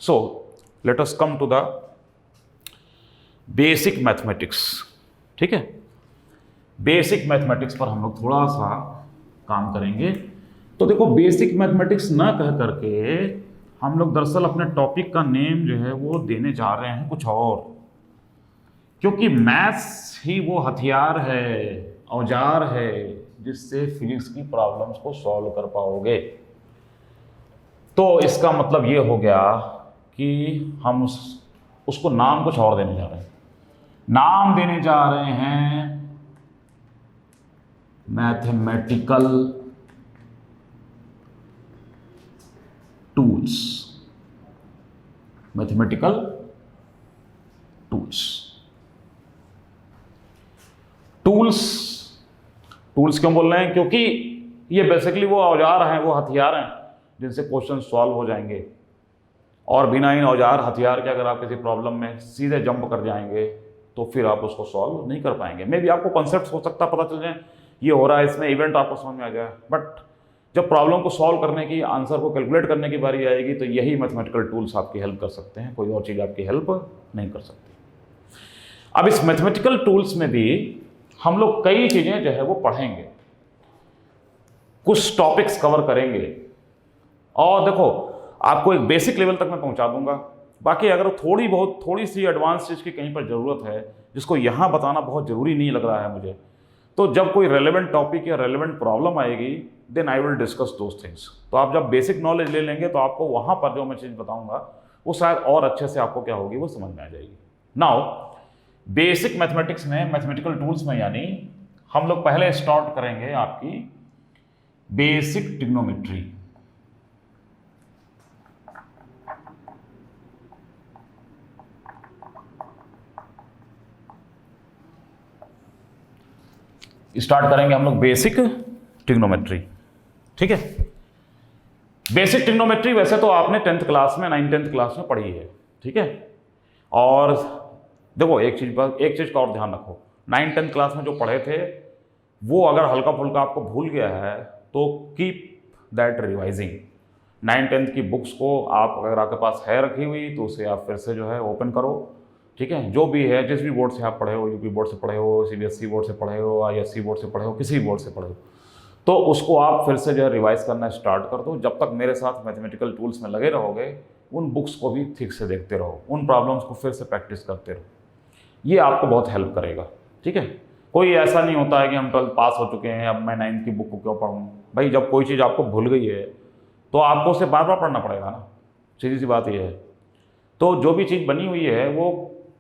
So let us come to the basic mathematics. ठीक है, बेसिक मैथमेटिक्स पर हम लोग थोड़ा सा काम करेंगे। तो देखो, बेसिक मैथमेटिक्स ना कह करके हम लोग दरअसल अपने टॉपिक का नेम जो है वो देने जा रहे हैं कुछ और, क्योंकि मैथ्स ही वो हथियार है, औजार है जिससे फिजिक्स की प्रॉब्लम्स को सॉल्व कर पाओगे। तो इसका मतलब ये हो गया कि हम उसको नाम कुछ और देने जा रहे हैं। नाम देने जा रहे हैं mathematical tools. Mathematical tools, tools क्यों बोल रहे हैं? क्योंकि ये बेसिकली वो औजार हैं, वो हथियार हैं जिनसे क्वेश्चन सॉल्व हो जाएंगे। और बिना इन औजार हथियार के अगर आप किसी प्रॉब्लम में सीधे जंप कर जाएंगे तो फिर आप उसको सॉल्व नहीं कर पाएंगे। मे बी आपको कॉन्सेप्ट हो सकता पता चल जाए, ये हो रहा है, इसमें इवेंट आपको समझ में आ जाए, बट जब प्रॉब्लम को सॉल्व करने की, आंसर को कैलकुलेट करने की बारी आएगी तो यही मैथमेटिकल टूल्स आपकी हेल्प कर सकते हैं, कोई और चीज़ आपकी हेल्प नहीं कर सकती। अब इस मैथमेटिकल टूल्स में भी हम लोग कई चीज़ें जो है वो पढ़ेंगे, कुछ टॉपिक्स कवर करेंगे, और देखो आपको एक बेसिक लेवल तक मैं पहुंचा दूंगा। बाकी अगर थोड़ी सी एडवांस चीज़ की कहीं पर ज़रूरत है जिसको यहाँ बताना बहुत ज़रूरी नहीं लग रहा है मुझे, तो जब कोई रेलेवेंट टॉपिक या रेलेवेंट प्रॉब्लम आएगी then I will discuss those things. तो आप जब बेसिक नॉलेज ले लेंगे तो आपको वहाँ पर जो मैं चीज़ बताऊँगा वो शायद और अच्छे से आपको क्या होगी वो समझ में आ जाएगी। नाउ बेसिक मैथमेटिक्स में, मैथमेटिकल टूल्स में, यानी हम लोग पहले स्टार्ट करेंगे आपकी बेसिक ट्रिग्नोमेट्री। स्टार्ट करेंगे हम लोग बेसिक ट्रिग्नोमेट्री, ठीक है। बेसिक ट्रिग्नोमेट्री वैसे तो आपने 10th क्लास में, 9th क्लास में पढ़ी है, ठीक है। और देखो एक चीज़ का और ध्यान रखो, 9th क्लास में जो पढ़े थे वो अगर हल्का फुल्का आपको भूल गया है तो कीप दैट रिवाइजिंग। 9th की बुक्स को आप अगर आपके पास है रखी हुई तो उसे आप फिर से जो है ओपन करो, ठीक है। जो भी है, जिस भी बोर्ड से आप पढ़े हो, यूपी बोर्ड से पढ़े हो, सीबीएसई बोर्ड से पढ़े हो, आईएससी बोर्ड से पढ़े हो, किसी भी बोर्ड से पढ़े हो, तो उसको आप फिर से जो है रिवाइज करना स्टार्ट कर दो। जब तक मेरे साथ मैथमेटिकल टूल्स में लगे रहोगे उन बुक्स को भी ठीक से देखते रहो, उन प्रॉब्लम्स को फिर से प्रैक्टिस करते रहो, ये आपको बहुत हेल्प करेगा, ठीक है। कोई ऐसा नहीं होता है कि हम 12th पास हो चुके हैं, अब मैं 9th की बुक को क्यों पढ़ूँ। भाई जब कोई चीज़ आपको भूल गई है तो आपको उसे बार बार पढ़ना पड़ेगा ना, सीधी सी बात ये है। तो जो भी चीज़ बनी हुई है वो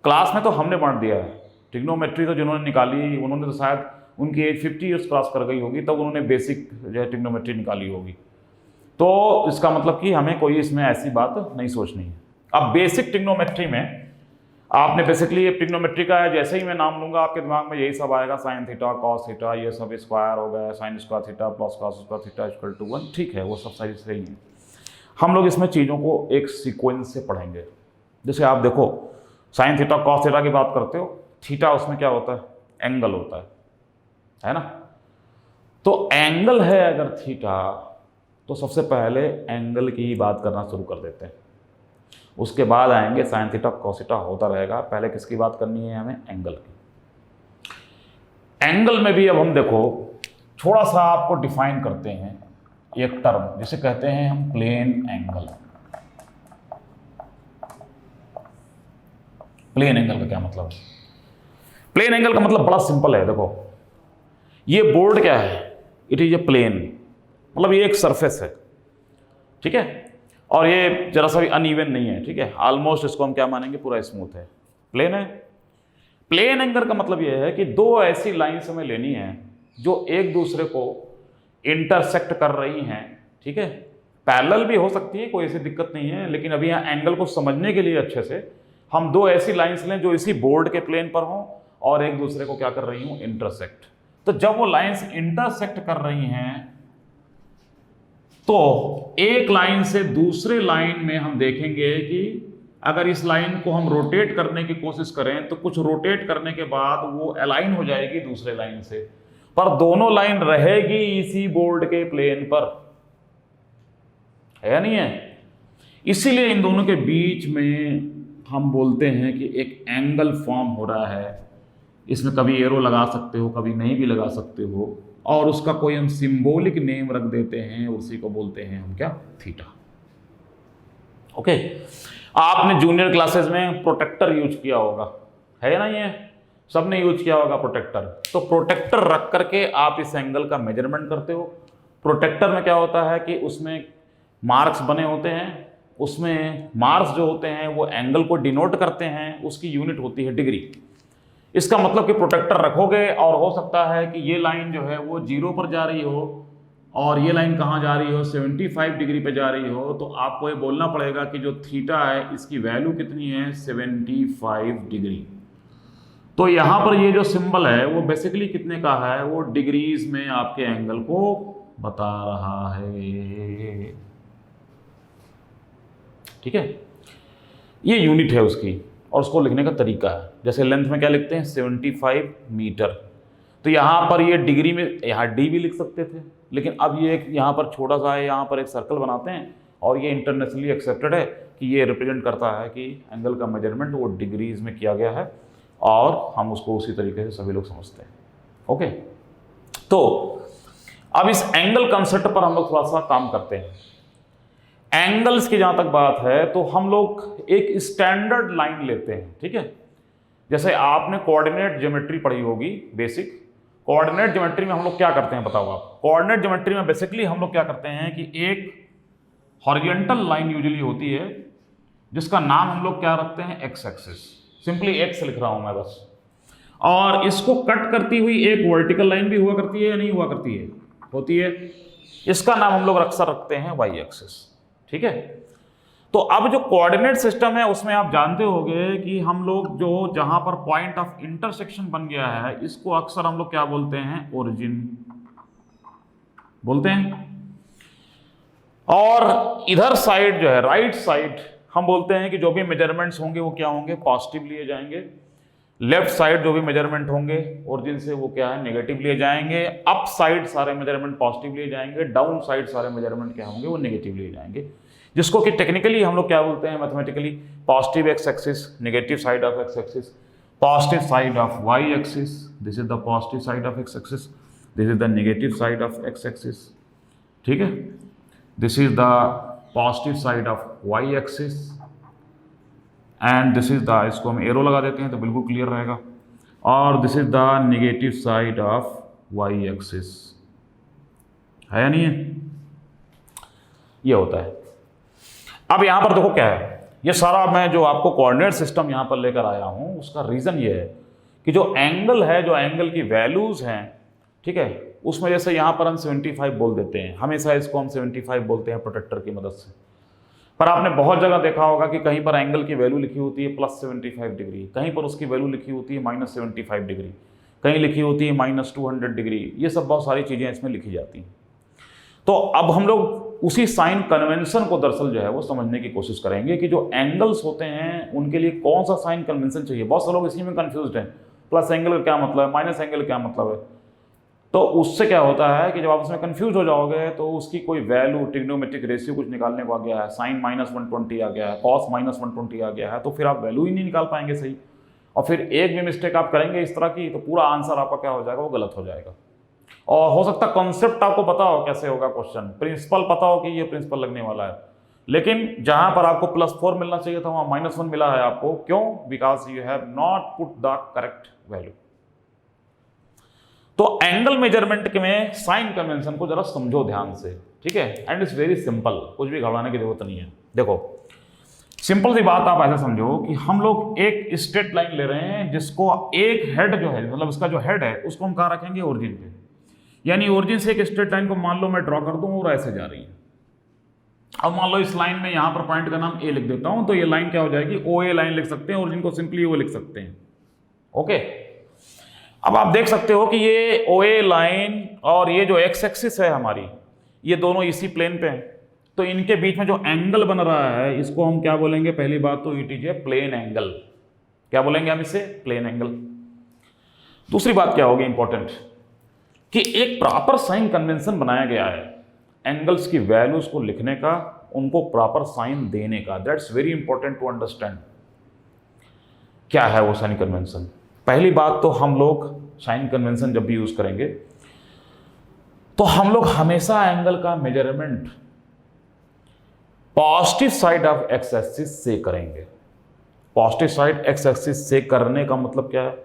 क्लास में तो हमने बांट दिया है। ट्रिग्नोमेट्री तो जिन्होंने निकाली उन्होंने तो शायद उनकी एज 50 ईयर्स क्रॉस कर गई होगी तब उन्होंने बेसिक जो है ट्रिग्नोमेट्री निकाली होगी। तो इसका मतलब कि हमें कोई इसमें ऐसी बात नहीं सोचनी है। अब बेसिक ट्रिग्नोमेट्री में आपने बेसिकली ट्रिग्नोमेट्री का जैसे ही मैं नाम लूंगा आपके दिमाग में यही सब आएगा, साइन थीटा, कॉस थीटा, ये सब स्क्वायर हो गया, sine square theta plus cos square theta equal to 1, ठीक है, वो सब सारी सही है। हम लोग इसमें चीज़ों को एक सीक्वेंस से पढ़ेंगे। जैसे आप देखो साइन थीटा कॉस थीटा की बात करते हो, थीटा उसमें क्या होता है, एंगल होता है ना। तो एंगल है अगर थीटा तो सबसे पहले एंगल की ही बात करना शुरू कर देते हैं, उसके बाद आएंगे साइन थीटा कॉस थीटा होता रहेगा। पहले किसकी बात करनी है हमें, एंगल की। एंगल में भी अब हम देखो थोड़ा सा आपको डिफाइन करते हैं एक टर्म जिसे कहते हैं हम प्लेन एंगल। प्लेन एंगल का क्या मतलब है? प्लेन एंगल का मतलब बड़ा सिंपल है। देखो ये बोर्ड क्या है, इट इज ए प्लेन, मतलब ये एक सरफेस है, ठीक है, और ये जरा सा भी अनइवन नहीं है, ठीक है, ऑलमोस्ट इसको हम क्या मानेंगे, पूरा स्मूथ है, प्लेन है। प्लेन एंगल का मतलब ये है कि दो ऐसी लाइन्स हमें लेनी है जो एक दूसरे को इंटरसेक्ट कर रही हैं, ठीक है। पैरेलल भी हो सकती है, कोई ऐसी दिक्कत नहीं है, लेकिन अभी यहाँ एंगल को समझने के लिए अच्छे से हम दो ऐसी लाइन्स लें जो इसी बोर्ड के प्लेन पर हों और एक दूसरे को क्या कर रही हूँ, इंटरसेक्ट। तो जब वो लाइन्स इंटरसेक्ट कर रही हैं तो एक लाइन से दूसरे लाइन में हम देखेंगे कि अगर इस लाइन को हम रोटेट करने की कोशिश करें तो कुछ रोटेट करने के बाद वो अलाइन हो जाएगी दूसरे लाइन से, पर दोनों लाइन रहेगी इसी बोर्ड के प्लेन पर, है या नहीं है। इसीलिए इन दोनों के बीच में हम बोलते हैं कि एक एंगल फॉर्म हो रहा है। इसमें कभी एरो लगा सकते हो, कभी नहीं भी लगा सकते हो, और उसका कोई हम सिंबॉलिक नेम रख देते हैं, उसी को बोलते हैं हम क्या, थीटा। ओके, आपने जूनियर क्लासेस में प्रोटेक्टर यूज किया होगा, है ना, ये सबने यूज किया होगा प्रोटेक्टर। तो प्रोटेक्टर रख करके आप इस एंगल का मेजरमेंट करते हो। प्रोटेक्टर में क्या होता है कि उसमें मार्क्स बने होते हैं, उसमें मार्क्स जो होते हैं वो एंगल को डिनोट करते हैं, उसकी यूनिट होती है डिग्री। इसका मतलब कि प्रोटेक्टर रखोगे और हो सकता है कि ये लाइन जो है वो 0 पर जा रही हो और ये लाइन कहाँ जा रही हो, 75 डिग्री पे जा रही हो, तो आपको ये बोलना पड़ेगा कि जो थीटा है इसकी वैल्यू कितनी है, 75 डिग्री। तो यहाँ पर ये जो सिंबल है वो बेसिकली कितने का है, वो डिग्रीज में आपके एंगल को बता रहा है। ठीक है, ये यूनिट है उसकी और उसको लिखने का तरीका है। जैसे लेंथ में क्या लिखते हैं, 75 मीटर। तो यहाँ पर ये डिग्री में, यहाँ डी भी लिख सकते थे, लेकिन अब ये एक यहाँ पर छोटा सा है, यहाँ पर एक सर्कल बनाते हैं और ये इंटरनेशनली एक्सेप्टेड है कि ये रिप्रेजेंट करता है कि एंगल का मेजरमेंट वो डिग्रीज में किया गया है और हम उसको उसी तरीके से सभी लोग समझते हैं। ओके, तो अब इस एंगल कंसेप्ट पर हम लोग थोड़ा सा काम करते हैं। एंगल्स की जहां तक बात है तो हम लोग एक स्टैंडर्ड लाइन लेते हैं। ठीक है, जैसे आपने कोऑर्डिनेट ज्योमेट्री पढ़ी होगी, बेसिक कोऑर्डिनेट ज्योमेट्री में हम लोग क्या करते हैं बताओ आप। कोऑर्डिनेट ज्योमेट्री में बेसिकली हम लोग क्या करते हैं कि एक हॉरिजॉन्टल लाइन यूजुअली होती है जिसका नाम हम लोग क्या रखते हैं, एक्स एक्सिस। सिंपली एक्स लिख रहा हूं मैं बस, और इसको कट करती हुई एक वर्टिकल लाइन भी हुआ करती है या नहीं हुआ करती है, होती है। इसका नाम हम लोग अक्सर रखते हैं वाई एक्सिस। ठीक है, तो अब जो कोऑर्डिनेट सिस्टम है उसमें आप जानते होंगे कि हम लोग जो जहां पर पॉइंट ऑफ इंटरसेक्शन बन गया है इसको अक्सर हम लोग क्या बोलते हैं, ओरिजिन बोलते हैं। और इधर साइड जो है, राइट साइड, हम बोलते हैं कि जो भी मेजरमेंट्स होंगे वो क्या होंगे, पॉजिटिव लिए जाएंगे। लेफ्ट साइड जो भी मेजरमेंट होंगे ओरिजिन से वो क्या है, नेगेटिव लिए जाएंगे। अप साइड सारे मेजरमेंट पॉजिटिव लिए जाएंगे, डाउन साइड सारे मेजरमेंट क्या होंगे, वो नेगेटिव लिए जाएंगे। जिसको कि टेक्निकली हम लोग क्या बोलते हैं, mathematically, positive X axis, negative side of x axis, positive side of Y axis, this is the positive side of x axis, this is the negative side of x axis. ठीक है, this is the positive side of Y axis and this is the, इसको हम एरो लगा देते हैं तो बिल्कुल क्लियर रहेगा, और this is the negative side of Y axis. है या नहीं है, ये होता है। अब यहां पर देखो क्या है, ये सारा मैं जो आपको कोऑर्डिनेट सिस्टम यहां पर लेकर आया हूं उसका रीजन ये है कि जो एंगल है, जो एंगल की वैल्यूज हैं, ठीक है, उसमें जैसे यहां पर हम 75 बोल देते हैं, हमेशा इसको हम 75 बोलते हैं प्रोटेक्टर की मदद से। पर आपने बहुत जगह देखा होगा कि कहीं पर एंगल की वैल्यू लिखी होती है +75 डिग्री, कहीं पर उसकी वैल्यू लिखी होती है -75 डिग्री, कहीं लिखी होती है -200 डिग्री। ये सब बहुत सारी चीज़ें इसमें लिखी जाती हैं। तो अब हम लोग उसी साइन कन्वेंशन को दरअसल जो है वो समझने की कोशिश करेंगे कि जो एंगल्स होते हैं उनके लिए कौन सा साइन कन्वेंशन चाहिए। बहुत से लोग इसी में कंफ्यूज्ड हैं, प्लस एंगल का क्या मतलब है, माइनस एंगल का क्या मतलब है। तो उससे क्या होता है कि जब आप उसमें कंफ्यूज हो जाओगे तो उसकी कोई वैल्यू, ट्रिग्नोमेट्रिक रेशियो कुछ निकालने को आ गया है, साइन -120 आ गया है, कॉस -120 आ गया है, तो फिर आप वैल्यू ही नहीं निकाल पाएंगे सही। और फिर एक भी मिस्टेक आप करेंगे इस तरह की तो पूरा आंसर आपका क्या हो जाएगा, वो गलत हो जाएगा। और हो सकता है कॉन्सेप्ट आपको पता हो कैसे होगा क्वेश्चन, प्रिंसिपल पता हो कि ये प्रिंसिपल लगने वाला है, लेकिन जहां पर आपको +4 मिलना चाहिए था वहां -1 मिला है आपको। क्यों? Because you have not put the correct value. तो एंगल मेजरमेंट में साइन कन्वेंशन को जरा समझो ध्यान से, ठीक है, एंड इट्स वेरी सिंपल, कुछ भी घबराने की जरूरत नहीं है। देखो सिंपल सी बात, आप ऐसे समझो कि हम लोग एक स्ट्रेट लाइन ले रहे हैं जिसको एक हेड जो है, मतलब इसका जो हेड है उसको हम कहाँ रखेंगे, ओरिजिन पे। यानी ओरिजिन से एक स्ट्रेट लाइन को मान लो मैं ड्रॉ कर दूं और ऐसे जा रही है। अब मान लो इस लाइन में यहां पर पॉइंट का नाम ए लिख देता हूं, तो ये लाइन क्या हो जाएगी, ओ ए लाइन लिख सकते हैं, ओरिजिन को सिंपली ओ लिख सकते हैं। ओके, अब आप देख सकते हो कि ये ओ ए लाइन और ये जो एक्स एक्सिस है हमारी, ये दोनों इसी प्लेन पे हैं। तो इनके बीच में जो एंगल बन रहा है इसको हम क्या बोलेंगे, पहली बात तो it is a plane angle. क्या बोलेंगे हम इसे, प्लेन एंगल। दूसरी बात क्या होगी इंपॉर्टेंट, कि एक प्रॉपर साइन कन्वेंशन बनाया गया है एंगल्स की वैल्यूज को लिखने का, उनको प्रॉपर साइन देने का। That's very important to understand. क्या है वो साइन कन्वेंशन? पहली बात तो हम लोग साइन कन्वेंशन जब भी यूज करेंगे तो हम लोग हमेशा एंगल का measurement positive side of x axis से करेंगे। पॉजिटिव साइड एक्स एक्सिस से करने का मतलब क्या है,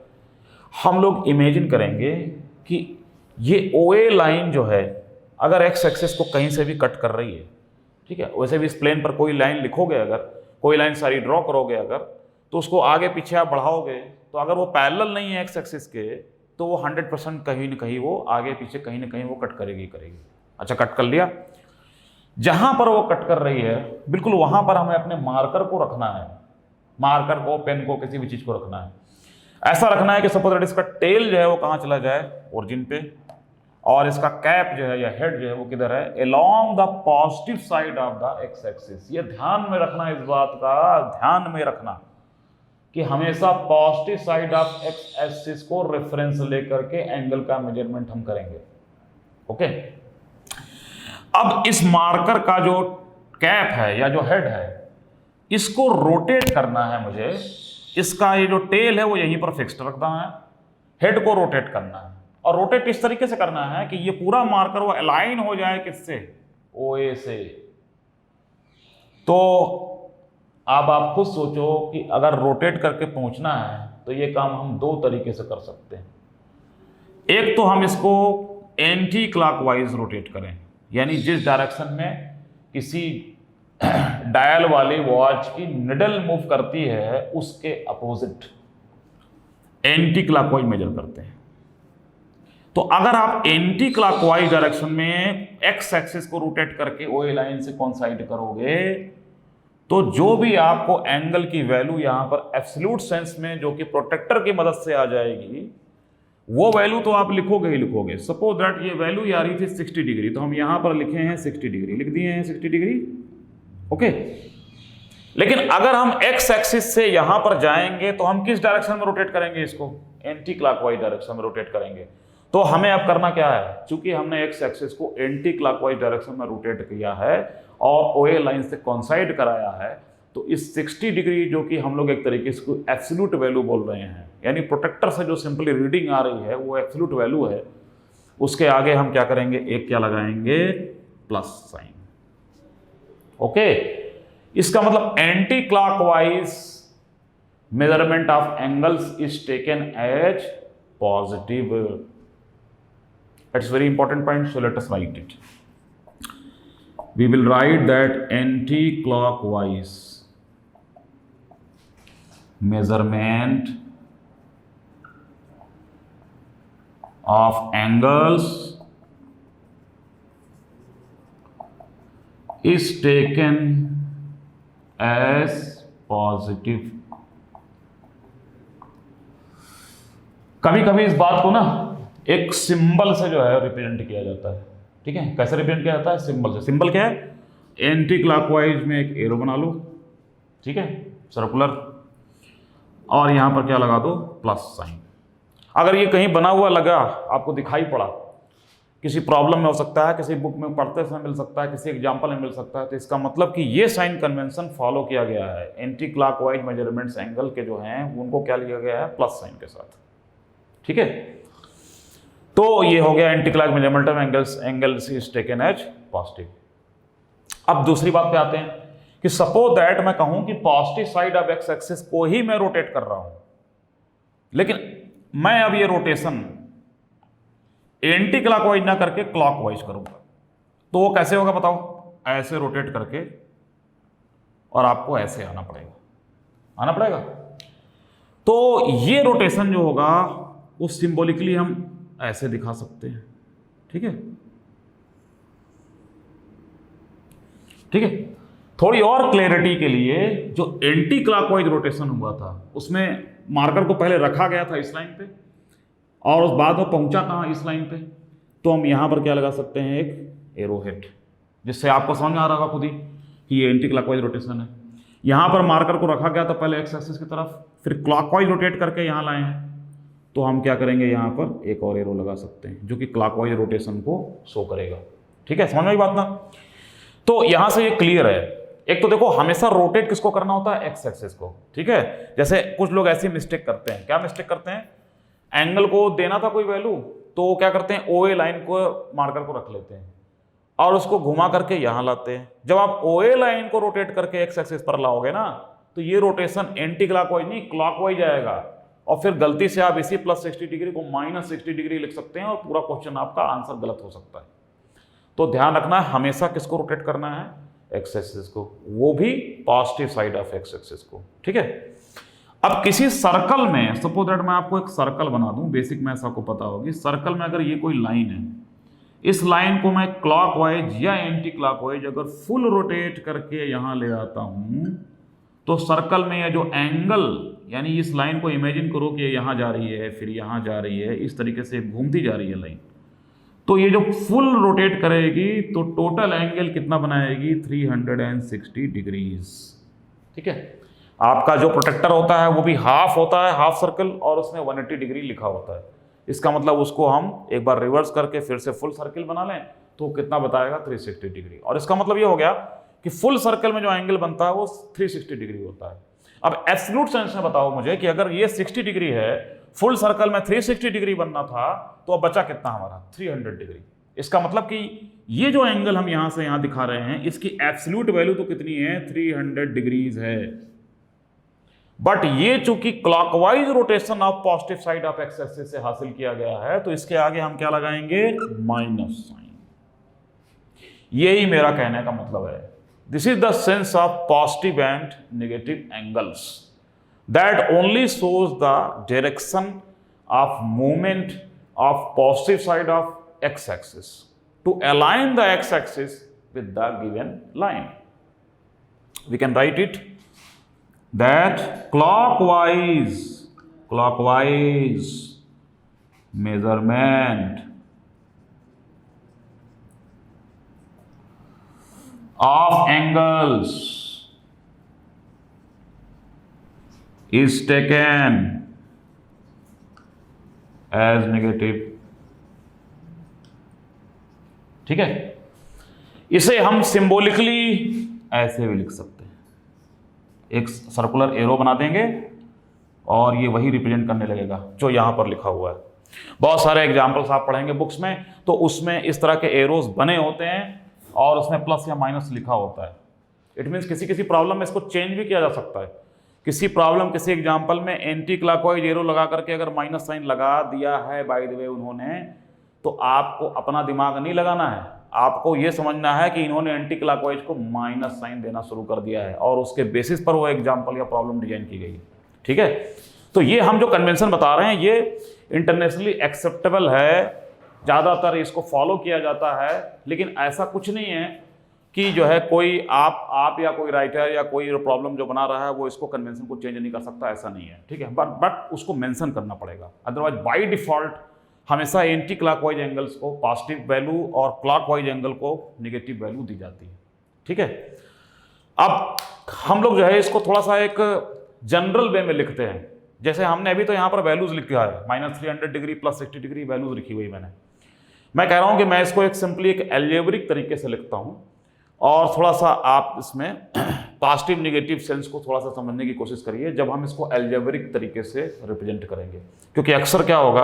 हम लोग इमेजिन करेंगे कि ये OA लाइन जो है अगर एक्स एक्सिस को कहीं से भी कट कर रही है, ठीक है, वैसे भी इस प्लेन पर कोई लाइन लिखोगे, अगर कोई लाइन सारी ड्रॉ करोगे अगर, तो उसको आगे पीछे आप बढ़ाओगे तो अगर वो पैरेलल नहीं है एक्स एक्सिस के तो वो 100% कहीं ना कहीं वो आगे पीछे कहीं ना कहीं वो कट करेगी। अच्छा, कट कर लिया। जहां पर वो कट कर रही है बिल्कुल वहां पर हमें अपने मार्कर को रखना है, मार्कर को, पेन को, किसी भी चीज को रखना है। ऐसा रखना है कि सपोज दैट इसका टेल जो है वो कहां चला जाए, ओरिजिन पे, और इसका कैप जो है या हेड जो है वो किधर है, along the positive side of the x axis. ये ध्यान में रखना, इस बात का ध्यान में रखना कि हमेशा positive side of x axis को रेफरेंस लेकर के एंगल का मेजरमेंट हम करेंगे। ओके, अब इस मार्कर का जो कैप है या जो हेड है इसको रोटेट करना है मुझे। इसका ये जो टेल है वो यहीं पर फिक्स्ड रखना है, हेड को रोटेट करना है, और रोटेट इस तरीके से करना है कि ये पूरा मार्कर वो अलाइन हो जाए किससे, ओए से। तो अब आप खुद सोचो कि अगर रोटेट करके पहुंचना है तो ये काम हम दो तरीके से कर सकते हैं। एक तो हम इसको एंटी क्लॉकवाइज रोटेट करें, यानी जिस डायरेक्शन में किसी डायल वाली वॉच की निडल मूव करती है उसके अपोजिट एंटी क्लॉकवाइज मेजर करते हैं। तो अगर आप एंटी क्लॉकवाइज डायरेक्शन में एक्स एक्सिस को रोटेट करके ओए लाइन से कोइंसाइड करोगे तो जो भी आपको एंगल की वैल्यू यहां पर एब्सोल्यूट सेंस में जो कि प्रोटेक्टर की मदद से आ जाएगी वो वैल्यू तो आप लिखोगे ही लिखोगे। सपोज दैट ये वैल्यू आ रही थी 60 डिग्री, तो हम यहां पर लिखे हैं 60 डिग्री, लिख दिए हैं 60 डिग्री। ओके, लेकिन अगर हम एक्स एक्सिस से यहां पर जाएंगे तो हम किस डायरेक्शन में रोटेट करेंगे, इसको एंटी क्लॉकवाइज डायरेक्शन में रोटेट करेंगे। तो हमें अब करना क्या है, चूंकि हमने एक्स एक्सिस को एंटी क्लॉकवाइज डायरेक्शन में रोटेट किया है और ओए लाइन से कोइंसाइड कराया है, तो इस 60 डिग्री जो कि हम लोग एक तरीके से एब्सोल्यूट वैल्यू बोल रहे हैं, यानी प्रोटेक्टर से जो सिंपली रीडिंग आ रही है वो एब्सोल्यूट वैल्यू है, उसके आगे हम क्या करेंगे, एक क्या लगाएंगे, प्लस साइन। ओके, इसका मतलब anti clockwise measurement of angles is taken as positive. It's very important point, so let us write it. We will write that anti-clockwise measurement of angles is taken as positive। कभी कभी इस बात को ना एक सिंबल से जो है रिप्रेजेंट किया जाता है। ठीक है, कैसे रिप्रेजेंट किया जाता है, सिंबल से। सिंबल क्या है, एंटी क्लॉकवाइज में एक एरो बना लो, ठीक है, सर्कुलर, और यहां पर क्या लगा दो, प्लस साइन। अगर ये कहीं बना हुआ लगा, आपको दिखाई पड़ा, किसी प्रॉब्लम में हो सकता है, किसी बुक में पढ़ते समय मिल सकता है, किसी एग्जाम्पल में मिल सकता है, तो इसका मतलब कि ये साइन कन्वेंशन फॉलो किया गया है। एंटी क्लॉकवाइज मेजरमेंट्स एंगल के जो हैं उनको क्या लिया गया है, प्लस साइन के साथ। ठीक है, तो ये हो गया anti clock measurement of angles is taken as positive. अब दूसरी बात पे आते हैं कि सपोज दैट मैं कहूं कि positive side of x axis को ही मैं रोटेट कर रहा हूं, लेकिन मैं अब ये रोटेशन एंटी क्लॉकवाइज ना करके क्लॉकवाइज करूंगा, तो वो कैसे होगा बताओ, ऐसे रोटेट करके, और आपको ऐसे आना पड़ेगा। तो ये रोटेशन जो होगा वो सिंबॉलिकली हम ऐसे दिखा सकते हैं। ठीक है, थोड़ी और क्लैरिटी के लिए, जो एंटी क्लॉकवाइज रोटेशन हुआ था उसमें मार्कर को पहले रखा गया था इस लाइन पे, और उस बाद में पहुंचा कहां, इस लाइन पे, तो हम यहां पर क्या लगा सकते हैं, एक एरो हेड, जिससे आपको समझ में आ रहा होगा खुद ही कि ये एंटी क्लॉकवाइज रोटेशन है। यहां पर मार्कर को रखा गया था पहले एक्स एक्सिस की तरफ, फिर क्लॉकवाइज रोटेट करके यहां लाए हैं, तो हम क्या करेंगे, यहां पर एक और एरो लगा सकते हैं जो कि क्लॉकवाइज रोटेशन को शो करेगा। ठीक है, समझ में आई बात ना। तो यहां से ये क्लियर है। एक तो देखो, हमेशा रोटेट किसको करना होता है, एक्स एक्सिस को। ठीक है, जैसे कुछ लोग ऐसी मिस्टेक करते हैं, क्या मिस्टेक करते हैं, एंगल को देना था कोई वैल्यू, तो क्या करते हैं, ओए लाइन को मार्कर को रख लेते हैं और उसको घुमा करके यहां लाते हैं। जब आप ओए लाइन को रोटेट करके एक्स एक्सिस पर लाओगे ना, तो ये रोटेशन एंटी क्लॉकवाइज नहीं क्लॉकवाइज आएगा, और फिर गलती से आप इसी प्लस 60 डिग्री को माइनस 60 डिग्री लिख सकते हैं और पूरा क्वेश्चन आपका आंसर गलत हो सकता है। तो ध्यान रखना है, हमेशा किसको रोटेट करना है, एक्स एक्सिस को, वो भी positive side of x axis को। ठीक है, अब किसी सर्कल में सपोज दैट मैं आपको एक सर्कल बना दूं, बेसिक मैथ्स आपको पता होगी, सर्कल में अगर ये कोई लाइन है, इस लाइन को मैं क्लॉकवाइज या एंटी क्लॉकवाइज अगर फुल रोटेट करके यहां ले आता हूं, तो सर्कल में ये जो एंगल, यानी इस लाइन को इमेजिन करो कि यहां जा रही है, फिर यहां जा रही है, इस तरीके से घूमती जा रही है लाइन, तो ये जो फुल रोटेट करेगी तो टोटल एंगल कितना बनाएगी, 360 डिग्रीज। ठीक है, आपका जो प्रोटेक्टर होता है वो भी हाफ होता है, हाफ सर्कल, और उसमें 180 डिग्री लिखा होता है। इसका मतलब उसको हम एक बार रिवर्स करके फिर से फुल सर्कल बना लें तो कितना बताएगा, 360 डिग्री। और इसका मतलब ये हो गया कि फुल सर्कल में जो एंगल बनता है वो 360 डिग्री होता है। अब एब्सोल्यूट सेंस में बताओ मुझे कि अगर ये 60 डिग्री है, फुल सर्कल में 360 डिग्री बनना था, तो अब बचा कितना हमारा, 300 डिग्री। इसका मतलब कि ये जो एंगल हम यहां से यहां दिखा रहे हैं, इसकी एब्सोल्यूट वैल्यू तो कितनी है, 300 डिग्रीज है। बट ये चूंकि clockwise rotation of positive side of x axis से हासिल किया गया है, तो इसके आगे हम क्या लगाएंगे, माइनस साइन। यही मेरा कहने का मतलब है। This is the sense of positive and negative angles, that only shows the direction of movement of positive side of x axis to align the x axis with the given line. We can write it that clockwise measurement of angles is taken as negative. ठीक है, इसे हम सिंबॉलिकली ऐसे भी लिख सकते हैं, एक सर्कुलर एरो बना देंगे और ये वही रिप्रेजेंट करने लगेगा जो यहां पर लिखा हुआ है। बहुत सारे एग्जांपल्स आप पढ़ेंगे बुक्स में, तो उसमें इस तरह के एरोज बने होते हैं और उसमें प्लस या माइनस लिखा होता है। इट मीन्स किसी किसी प्रॉब्लम में इसको चेंज भी किया जा सकता है। किसी प्रॉब्लम, किसी एग्जाम्पल में एंटी क्लॉकवाइज एरो लगा करके अगर माइनस साइन लगा दिया है बाय द वे उन्होंने, तो आपको अपना दिमाग नहीं लगाना है, आपको यह समझना है कि इन्होंने एंटी क्लॉकवाइज को माइनस साइन देना शुरू कर दिया है और उसके बेसिस पर वो एग्जांपल या प्रॉब्लम डिजाइन की गई है। ठीक है, तो ये हम जो कन्वेंशन बता रहे हैं ये इंटरनेशनली एक्सेप्टेबल है, ज़्यादातर इसको फॉलो किया जाता है। लेकिन ऐसा कुछ नहीं है कि जो है कोई आप या कोई राइटर या कोई प्रॉब्लम जो बना रहा है वो इसको कन्वेंशन को चेंज नहीं कर सकता, ऐसा नहीं है। ठीक है, बट उसको मेंशन करना पड़ेगा, अदरवाइज बाय डिफॉल्ट हमेशा एंटी क्लॉकवाइज एंगल्स को पॉजिटिव वैल्यू और क्लॉकवाइज एंगल को नेगेटिव वैल्यू दी जाती है। ठीक है, अब हम लोग जो है इसको थोड़ा सा एक जनरल वे में लिखते हैं। जैसे हमने अभी तो यहाँ पर वैल्यूज लिखा है, -300 डिग्री प्लस 60 डिग्री वैल्यूज लिखी हुई मैं कह रहा हूँ कि मैं इसको एक सिंपली एक एल्जेब्रिक तरीके से लिखता हूँ और थोड़ा सा आप इसमें पॉजिटिव नेगेटिव सेंस को थोड़ा सा समझने की कोशिश करिए जब हम इसको एल्जेब्रिक तरीके से रिप्रेजेंट करेंगे। क्योंकि अक्सर क्या होगा,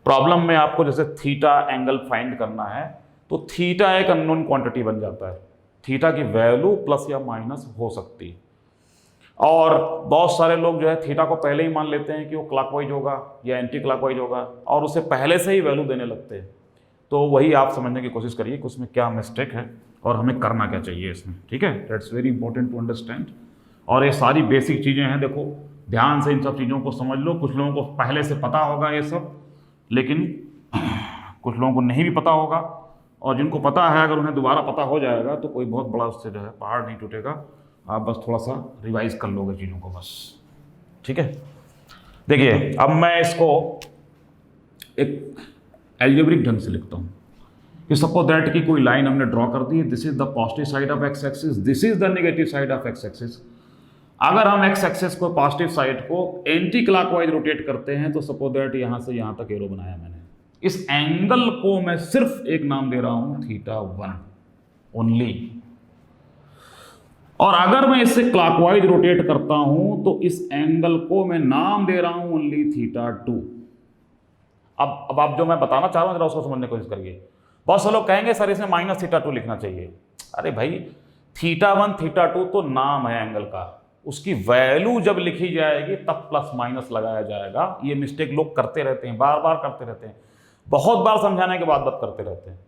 प्रॉब्लम में आपको जैसे थीटा एंगल फाइंड करना है तो थीटा एक अननोन क्वांटिटी बन जाता है, थीटा की वैल्यू प्लस या माइनस हो सकती है। और बहुत सारे लोग जो है थीटा को पहले ही मान लेते हैं कि वो क्लॉकवाइज होगा या एंटी क्लॉकवाइज होगा और उसे पहले से ही वैल्यू देने लगते हैं। तो वही आप समझने की कोशिश करिए कि उसमें क्या मिस्टेक है और हमें करना क्या चाहिए इसमें। ठीक है, that's very important to understand. और ये सारी बेसिक चीज़ें हैं, देखो ध्यान से इन सब चीज़ों को समझ लो। कुछ लोगों को पहले से पता होगा ये सब, लेकिन कुछ लोगों को नहीं भी पता होगा, और जिनको पता है अगर उन्हें दोबारा पता हो जाएगा तो कोई बहुत बड़ा उससे जो है पहाड़ नहीं टूटेगा। आप बस थोड़ा सा रिवाइज कर लोगे चीज़ों को बस। ठीक है, देखिए अब मैं इसको एक एल्जेब्रिक ढंग से लिखता हूँ कि सपोज दैट की कोई लाइन हमने ड्रॉ कर दी है, this is the positive side of x axis, this is the negative side of x axis. अगर हम एक्स एक्सिस को पॉजिटिव साइड को एंटी क्लॉकवाइज रोटेट करते हैं तो सपोज दैट यहाँ से यहाँ तक एरो बनाया मैंने, इस एंगल को मैं सिर्फ एक नाम दे रहा हूँ θ1 ओनली। और अगर मैं इससे क्लॉकवाइज रोटेट करता हूं तो इस एंगल को मैं नाम दे रहा हूं ओनली θ2। अब आप जो मैं बताना चाह रहा हूं जरा उसको समझने की कोशिश करिए। बहुत से लोग कहेंगे सर इसमें -θ2 लिखना चाहिए। अरे भाई θ1 θ2 तो नाम है एंगल का, उसकी वैल्यू जब लिखी जाएगी तब प्लस माइनस लगाया जाएगा। ये मिस्टेक लोग करते रहते हैं, बार बार करते रहते हैं, बहुत बार समझाने के बाद बात करते रहते हैं।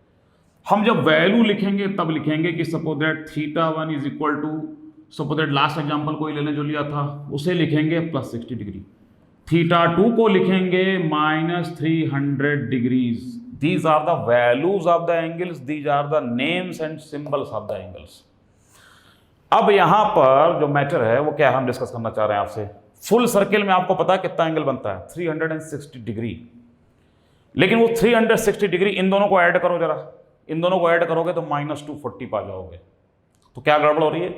हम जब वैल्यू लिखेंगे तब लिखेंगे कि suppose that θ1 is equal to suppose that last example कोई लेने जो लिया था उसे लिखेंगे +60 डिग्री, θ2 को लिखेंगे -300 degrees. These are the values of the angles, these are the names and symbols of the angles. अब यहां पर जो मैटर है वो क्या हम डिस्कस करना चाह रहे हैं आपसे। फुल सर्किल में आपको पता है कितना एंगल बनता है, 360 डिग्री। लेकिन वो 360 डिग्री इन दोनों को ऐड करो जरा, इन दोनों को ऐड करोगे तो -240 पा जाओगे। तो क्या गड़बड़ हो रही है?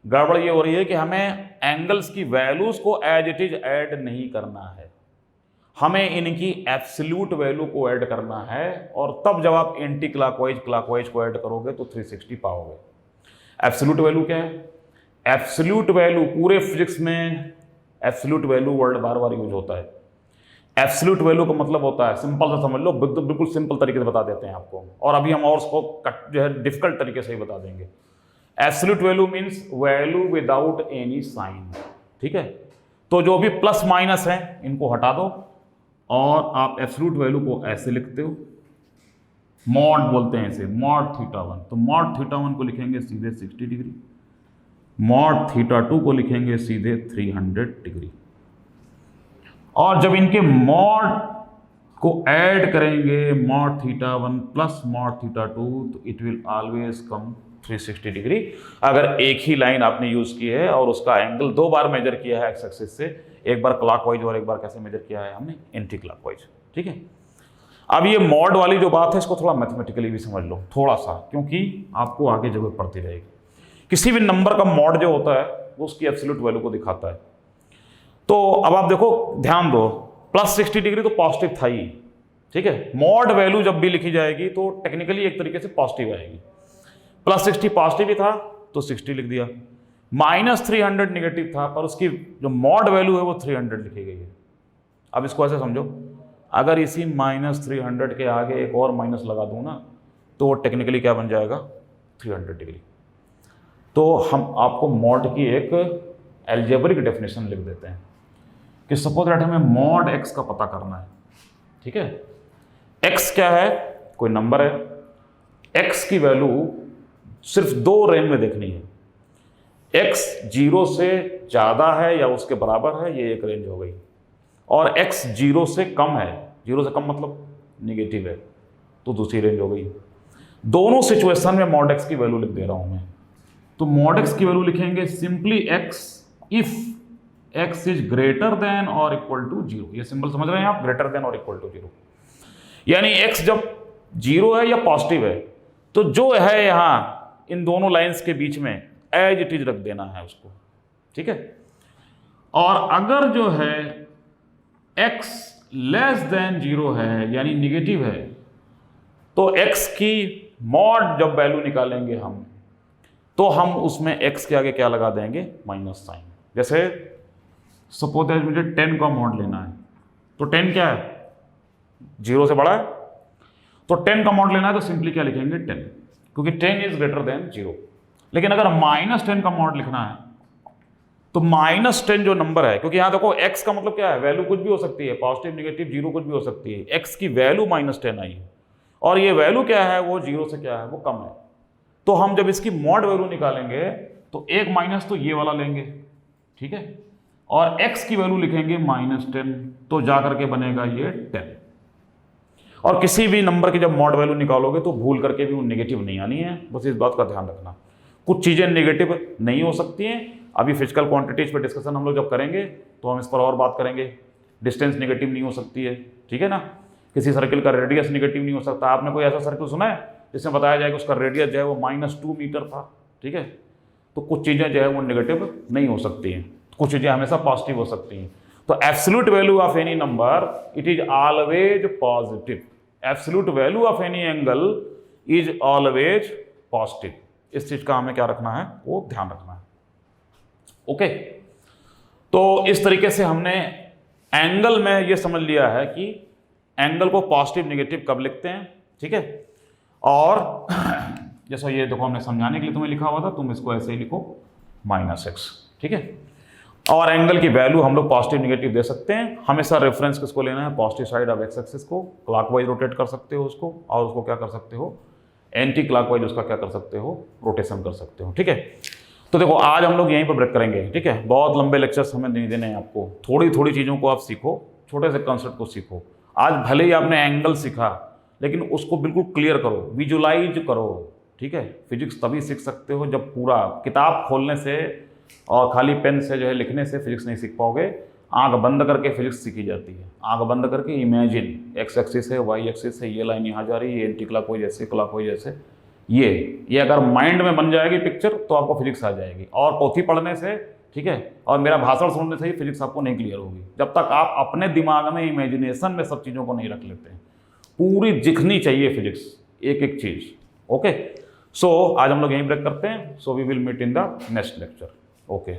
गड़बड़ ये हो रही है कि हमें एंगल्स की वैल्यूज को एज इट इज ऐड नहीं करना है, हमें इनकी एब्सोल्यूट वैल्यू को ऐड करना है। और तब जब आप एंटी क्लॉकवाइज क्लॉकवाइज को ऐड करोगे तो 360 पाओगे। एब्सोल्यूट वैल्यू क्या है? एब्सोल्यूट वैल्यू पूरे फिजिक्स में एब्सोल्यूट वैल्यू वर्ड बार बार यूज होता है। एब्सोल्यूट वैल्यू का मतलब होता है, सिंपल सा समझ लो, बिल्कुल सिंपल तरीके से बता देते हैं आपको, और अभी हम और उसको जो है डिफिकल्ट तरीके से ही बता देंगे। Absolute value means value without any sign, ठीक है। तो जो भी प्लस माइनस है इनको हटा दो और आप एब्सोल्यूट वैल्यू को ऐसे लिखते हो, मॉड बोलते हैं इसे, मॉड θ1। तो मॉड θ1 को लिखेंगे सीधे 60 डिग्री, मॉड θ2 को लिखेंगे सीधे 300 डिग्री। और जब इनके मॉड को ऐड करेंगे, मॉड θ1 प्लस मॉड θ2, तो it will always come 360 degree. अगर एक ही लाइन आपने यूज की है और उसका एंगल 2 बार मेजर किया है एक्स एक्सिस से, एक बार क्लॉकवाइज और एक बार कैसे मेजर किया है हमने, एंटी क्लॉकवाइज, ठीक है। अब ये मॉड वाली जो बात है इसको थोड़ा मैथमेटिकली भी समझ लो थोड़ा सा, क्योंकि आपको आगे जरूरत पड़ती रहेगी। किसी भी नंबर का मॉड जो होता है वो उसकी एब्सोल्यूट वैल्यू को दिखाता है। तो अब आप देखो, ध्यान दो, +60 डिग्री तो पॉजिटिव था ही, ठीक है। मॉड वैल्यू जब भी लिखी जाएगी तो टेक्निकली एक तरीके से पॉजिटिव आएगी। +60 पॉजिटिव ही था तो 60 लिख दिया, -300 नेगेटिव था पर उसकी जो मॉड वैल्यू है वो 300 लिखी गई है। अब इसको ऐसे समझो, अगर इसी -300 के आगे एक और माइनस लगा दूं ना तो वो टेक्निकली क्या बन जाएगा, 300 डिग्री। तो हम आपको मॉड की एक एल्जेब्रिक डेफिनेशन लिख देते हैं कि सपोज दैट हमें मॉड x का पता करना है, ठीक है। x क्या है? कोई नंबर है, x की वैल्यू सिर्फ 2 रेंज में देखनी है। x 0 से ज़्यादा है या उसके बराबर है, ये एक रेंज हो गई, और x 0 से कम है, 0 से कम मतलब निगेटिव है, तो दूसरी रेंज हो गई। दोनों सिचुएशन में मॉड x की वैल्यू लिख दे रहा हूं मैं। तो मॉड x की वैल्यू लिखेंगे simply x if x is greater than और इक्वल टू 0। ये सिंबल समझ रहे हैं आप, ग्रेटर देन और इक्वल टू 0, यानी x जब 0 है या पॉजिटिव है तो जो है यहां इन दोनों लाइंस के बीच में एज इट इज रख देना है उसको, ठीक है। और अगर जो है x लेस देन 0 है यानी निगेटिव है, तो x की मॉड जब वैल्यू निकालेंगे हम, तो हम उसमें x के आगे क्या लगा देंगे, माइनस साइन। जैसे सपोज दैट मुझे 10 का मॉड लेना है, तो 10 क्या है, 0 से बड़ा है, तो 10 का मॉड लेना है तो सिंपली क्या लिखेंगे, 10, क्योंकि 10 इज ग्रेटर देन 0। लेकिन अगर -10 का मॉड लिखना है तो -10 जो नंबर है, क्योंकि यहां देखो x का मतलब क्या है, वैल्यू कुछ भी हो सकती है, पॉजिटिव नेगेटिव 0 कुछ भी हो सकती है, x की वैल्यू -10 आई है और ये वैल्यू क्या है, वो 0 से क्या है, वो कम है। तो हम जब इसकी मॉड वैल्यू निकालेंगे तो एक माइनस तो ये वाला लेंगे, ठीक है, और x की वैल्यू लिखेंगे -10, तो जाकर के बनेगा ये 10। और किसी भी नंबर की जब मॉड वैल्यू निकालोगे तो भूल करके भी वो नेगेटिव नहीं आनी है, बस इस बात का ध्यान रखना। कुछ चीज़ें नेगेटिव नहीं हो सकती हैं, अभी फिजिकल क्वांटिटीज पे डिस्कशन हम लोग जब करेंगे तो हम इस पर और बात करेंगे। डिस्टेंस नेगेटिव नहीं हो सकती है, ठीक है ना, किसी सर्किल का रेडियस नेगेटिव नहीं हो सकता। आपने कोई ऐसा सर्किल सुना है जिसमें बताया जाए कि उसका रेडियस जो है वो -2 मीटर था, ठीक है। तो कुछ चीज़ें जो है वो नेगेटिव नहीं हो सकती हैं, कुछ चीज़ें हमेशा पॉजिटिव हो सकती हैं। तो absolute value of any number it is always positive, absolute value of any angle is always positive. इस चीज का हमें क्या रखना है, वो ध्यान रखना है, ओके। तो इस तरीके से हमने एंगल में ये समझ लिया है कि एंगल को पॉजिटिव नेगेटिव कब लिखते हैं, ठीक है। और जैसा ये देखो हमने समझाने के लिए तुम्हें लिखा हुआ था, तुम इसको ऐसे ही लिखो -x, ठीक है। और एंगल की वैल्यू हम लोग पॉजिटिव नेगेटिव दे सकते हैं। हमेशा रेफरेंस किसको लेना है, positive side of x axis को, क्लॉकवाइज रोटेट कर सकते हो उसको, और उसको क्या कर सकते हो, एंटी क्लॉकवाइज उसका क्या कर सकते हो, रोटेशन कर सकते हो, ठीक है। तो देखो आज हम लोग यहीं पर ब्रेक करेंगे, ठीक है। बहुत लंबे लेक्चर्स हमें नहीं देने हैं आपको, थोड़ी थोड़ी चीज़ों को आप सीखो, छोटे से कंसेप्ट को सीखो। आज भले ही आपने एंगल सीखा, लेकिन उसको बिल्कुल क्लियर करो, विजुलाइज करो, ठीक है। फिजिक्स तभी सीख सकते हो जब पूरा किताब खोलने से और खाली पेन से जो है लिखने से फिजिक्स नहीं सीख पाओगे। आंख बंद करके फिजिक्स सीखी जाती है। आंख बंद करके इमेजिन, एक्स एक्सिस है, वाई एक्सिस है, ये लाइन यहाँ जा रही है, एंटी क्लॉकवाइज ऐसे, क्लॉकवाइज ऐसे, ये अगर माइंड में बन जाएगी पिक्चर तो आपको फिजिक्स आ जाएगी। और पोथी पढ़ने से, ठीक है, और मेरा भाषण सुनने से ही फिजिक्स आपको नहीं क्लियर होगी जब तक आप अपने दिमाग में इमेजिनेशन में सब चीज़ों को नहीं रख लेते हैं। पूरी दिखनी चाहिए फिजिक्स, एक एक चीज़। ओके, सो आज हम लोग यहीं ब्रेक करते हैं। So we will meet in the next lecture. Okay.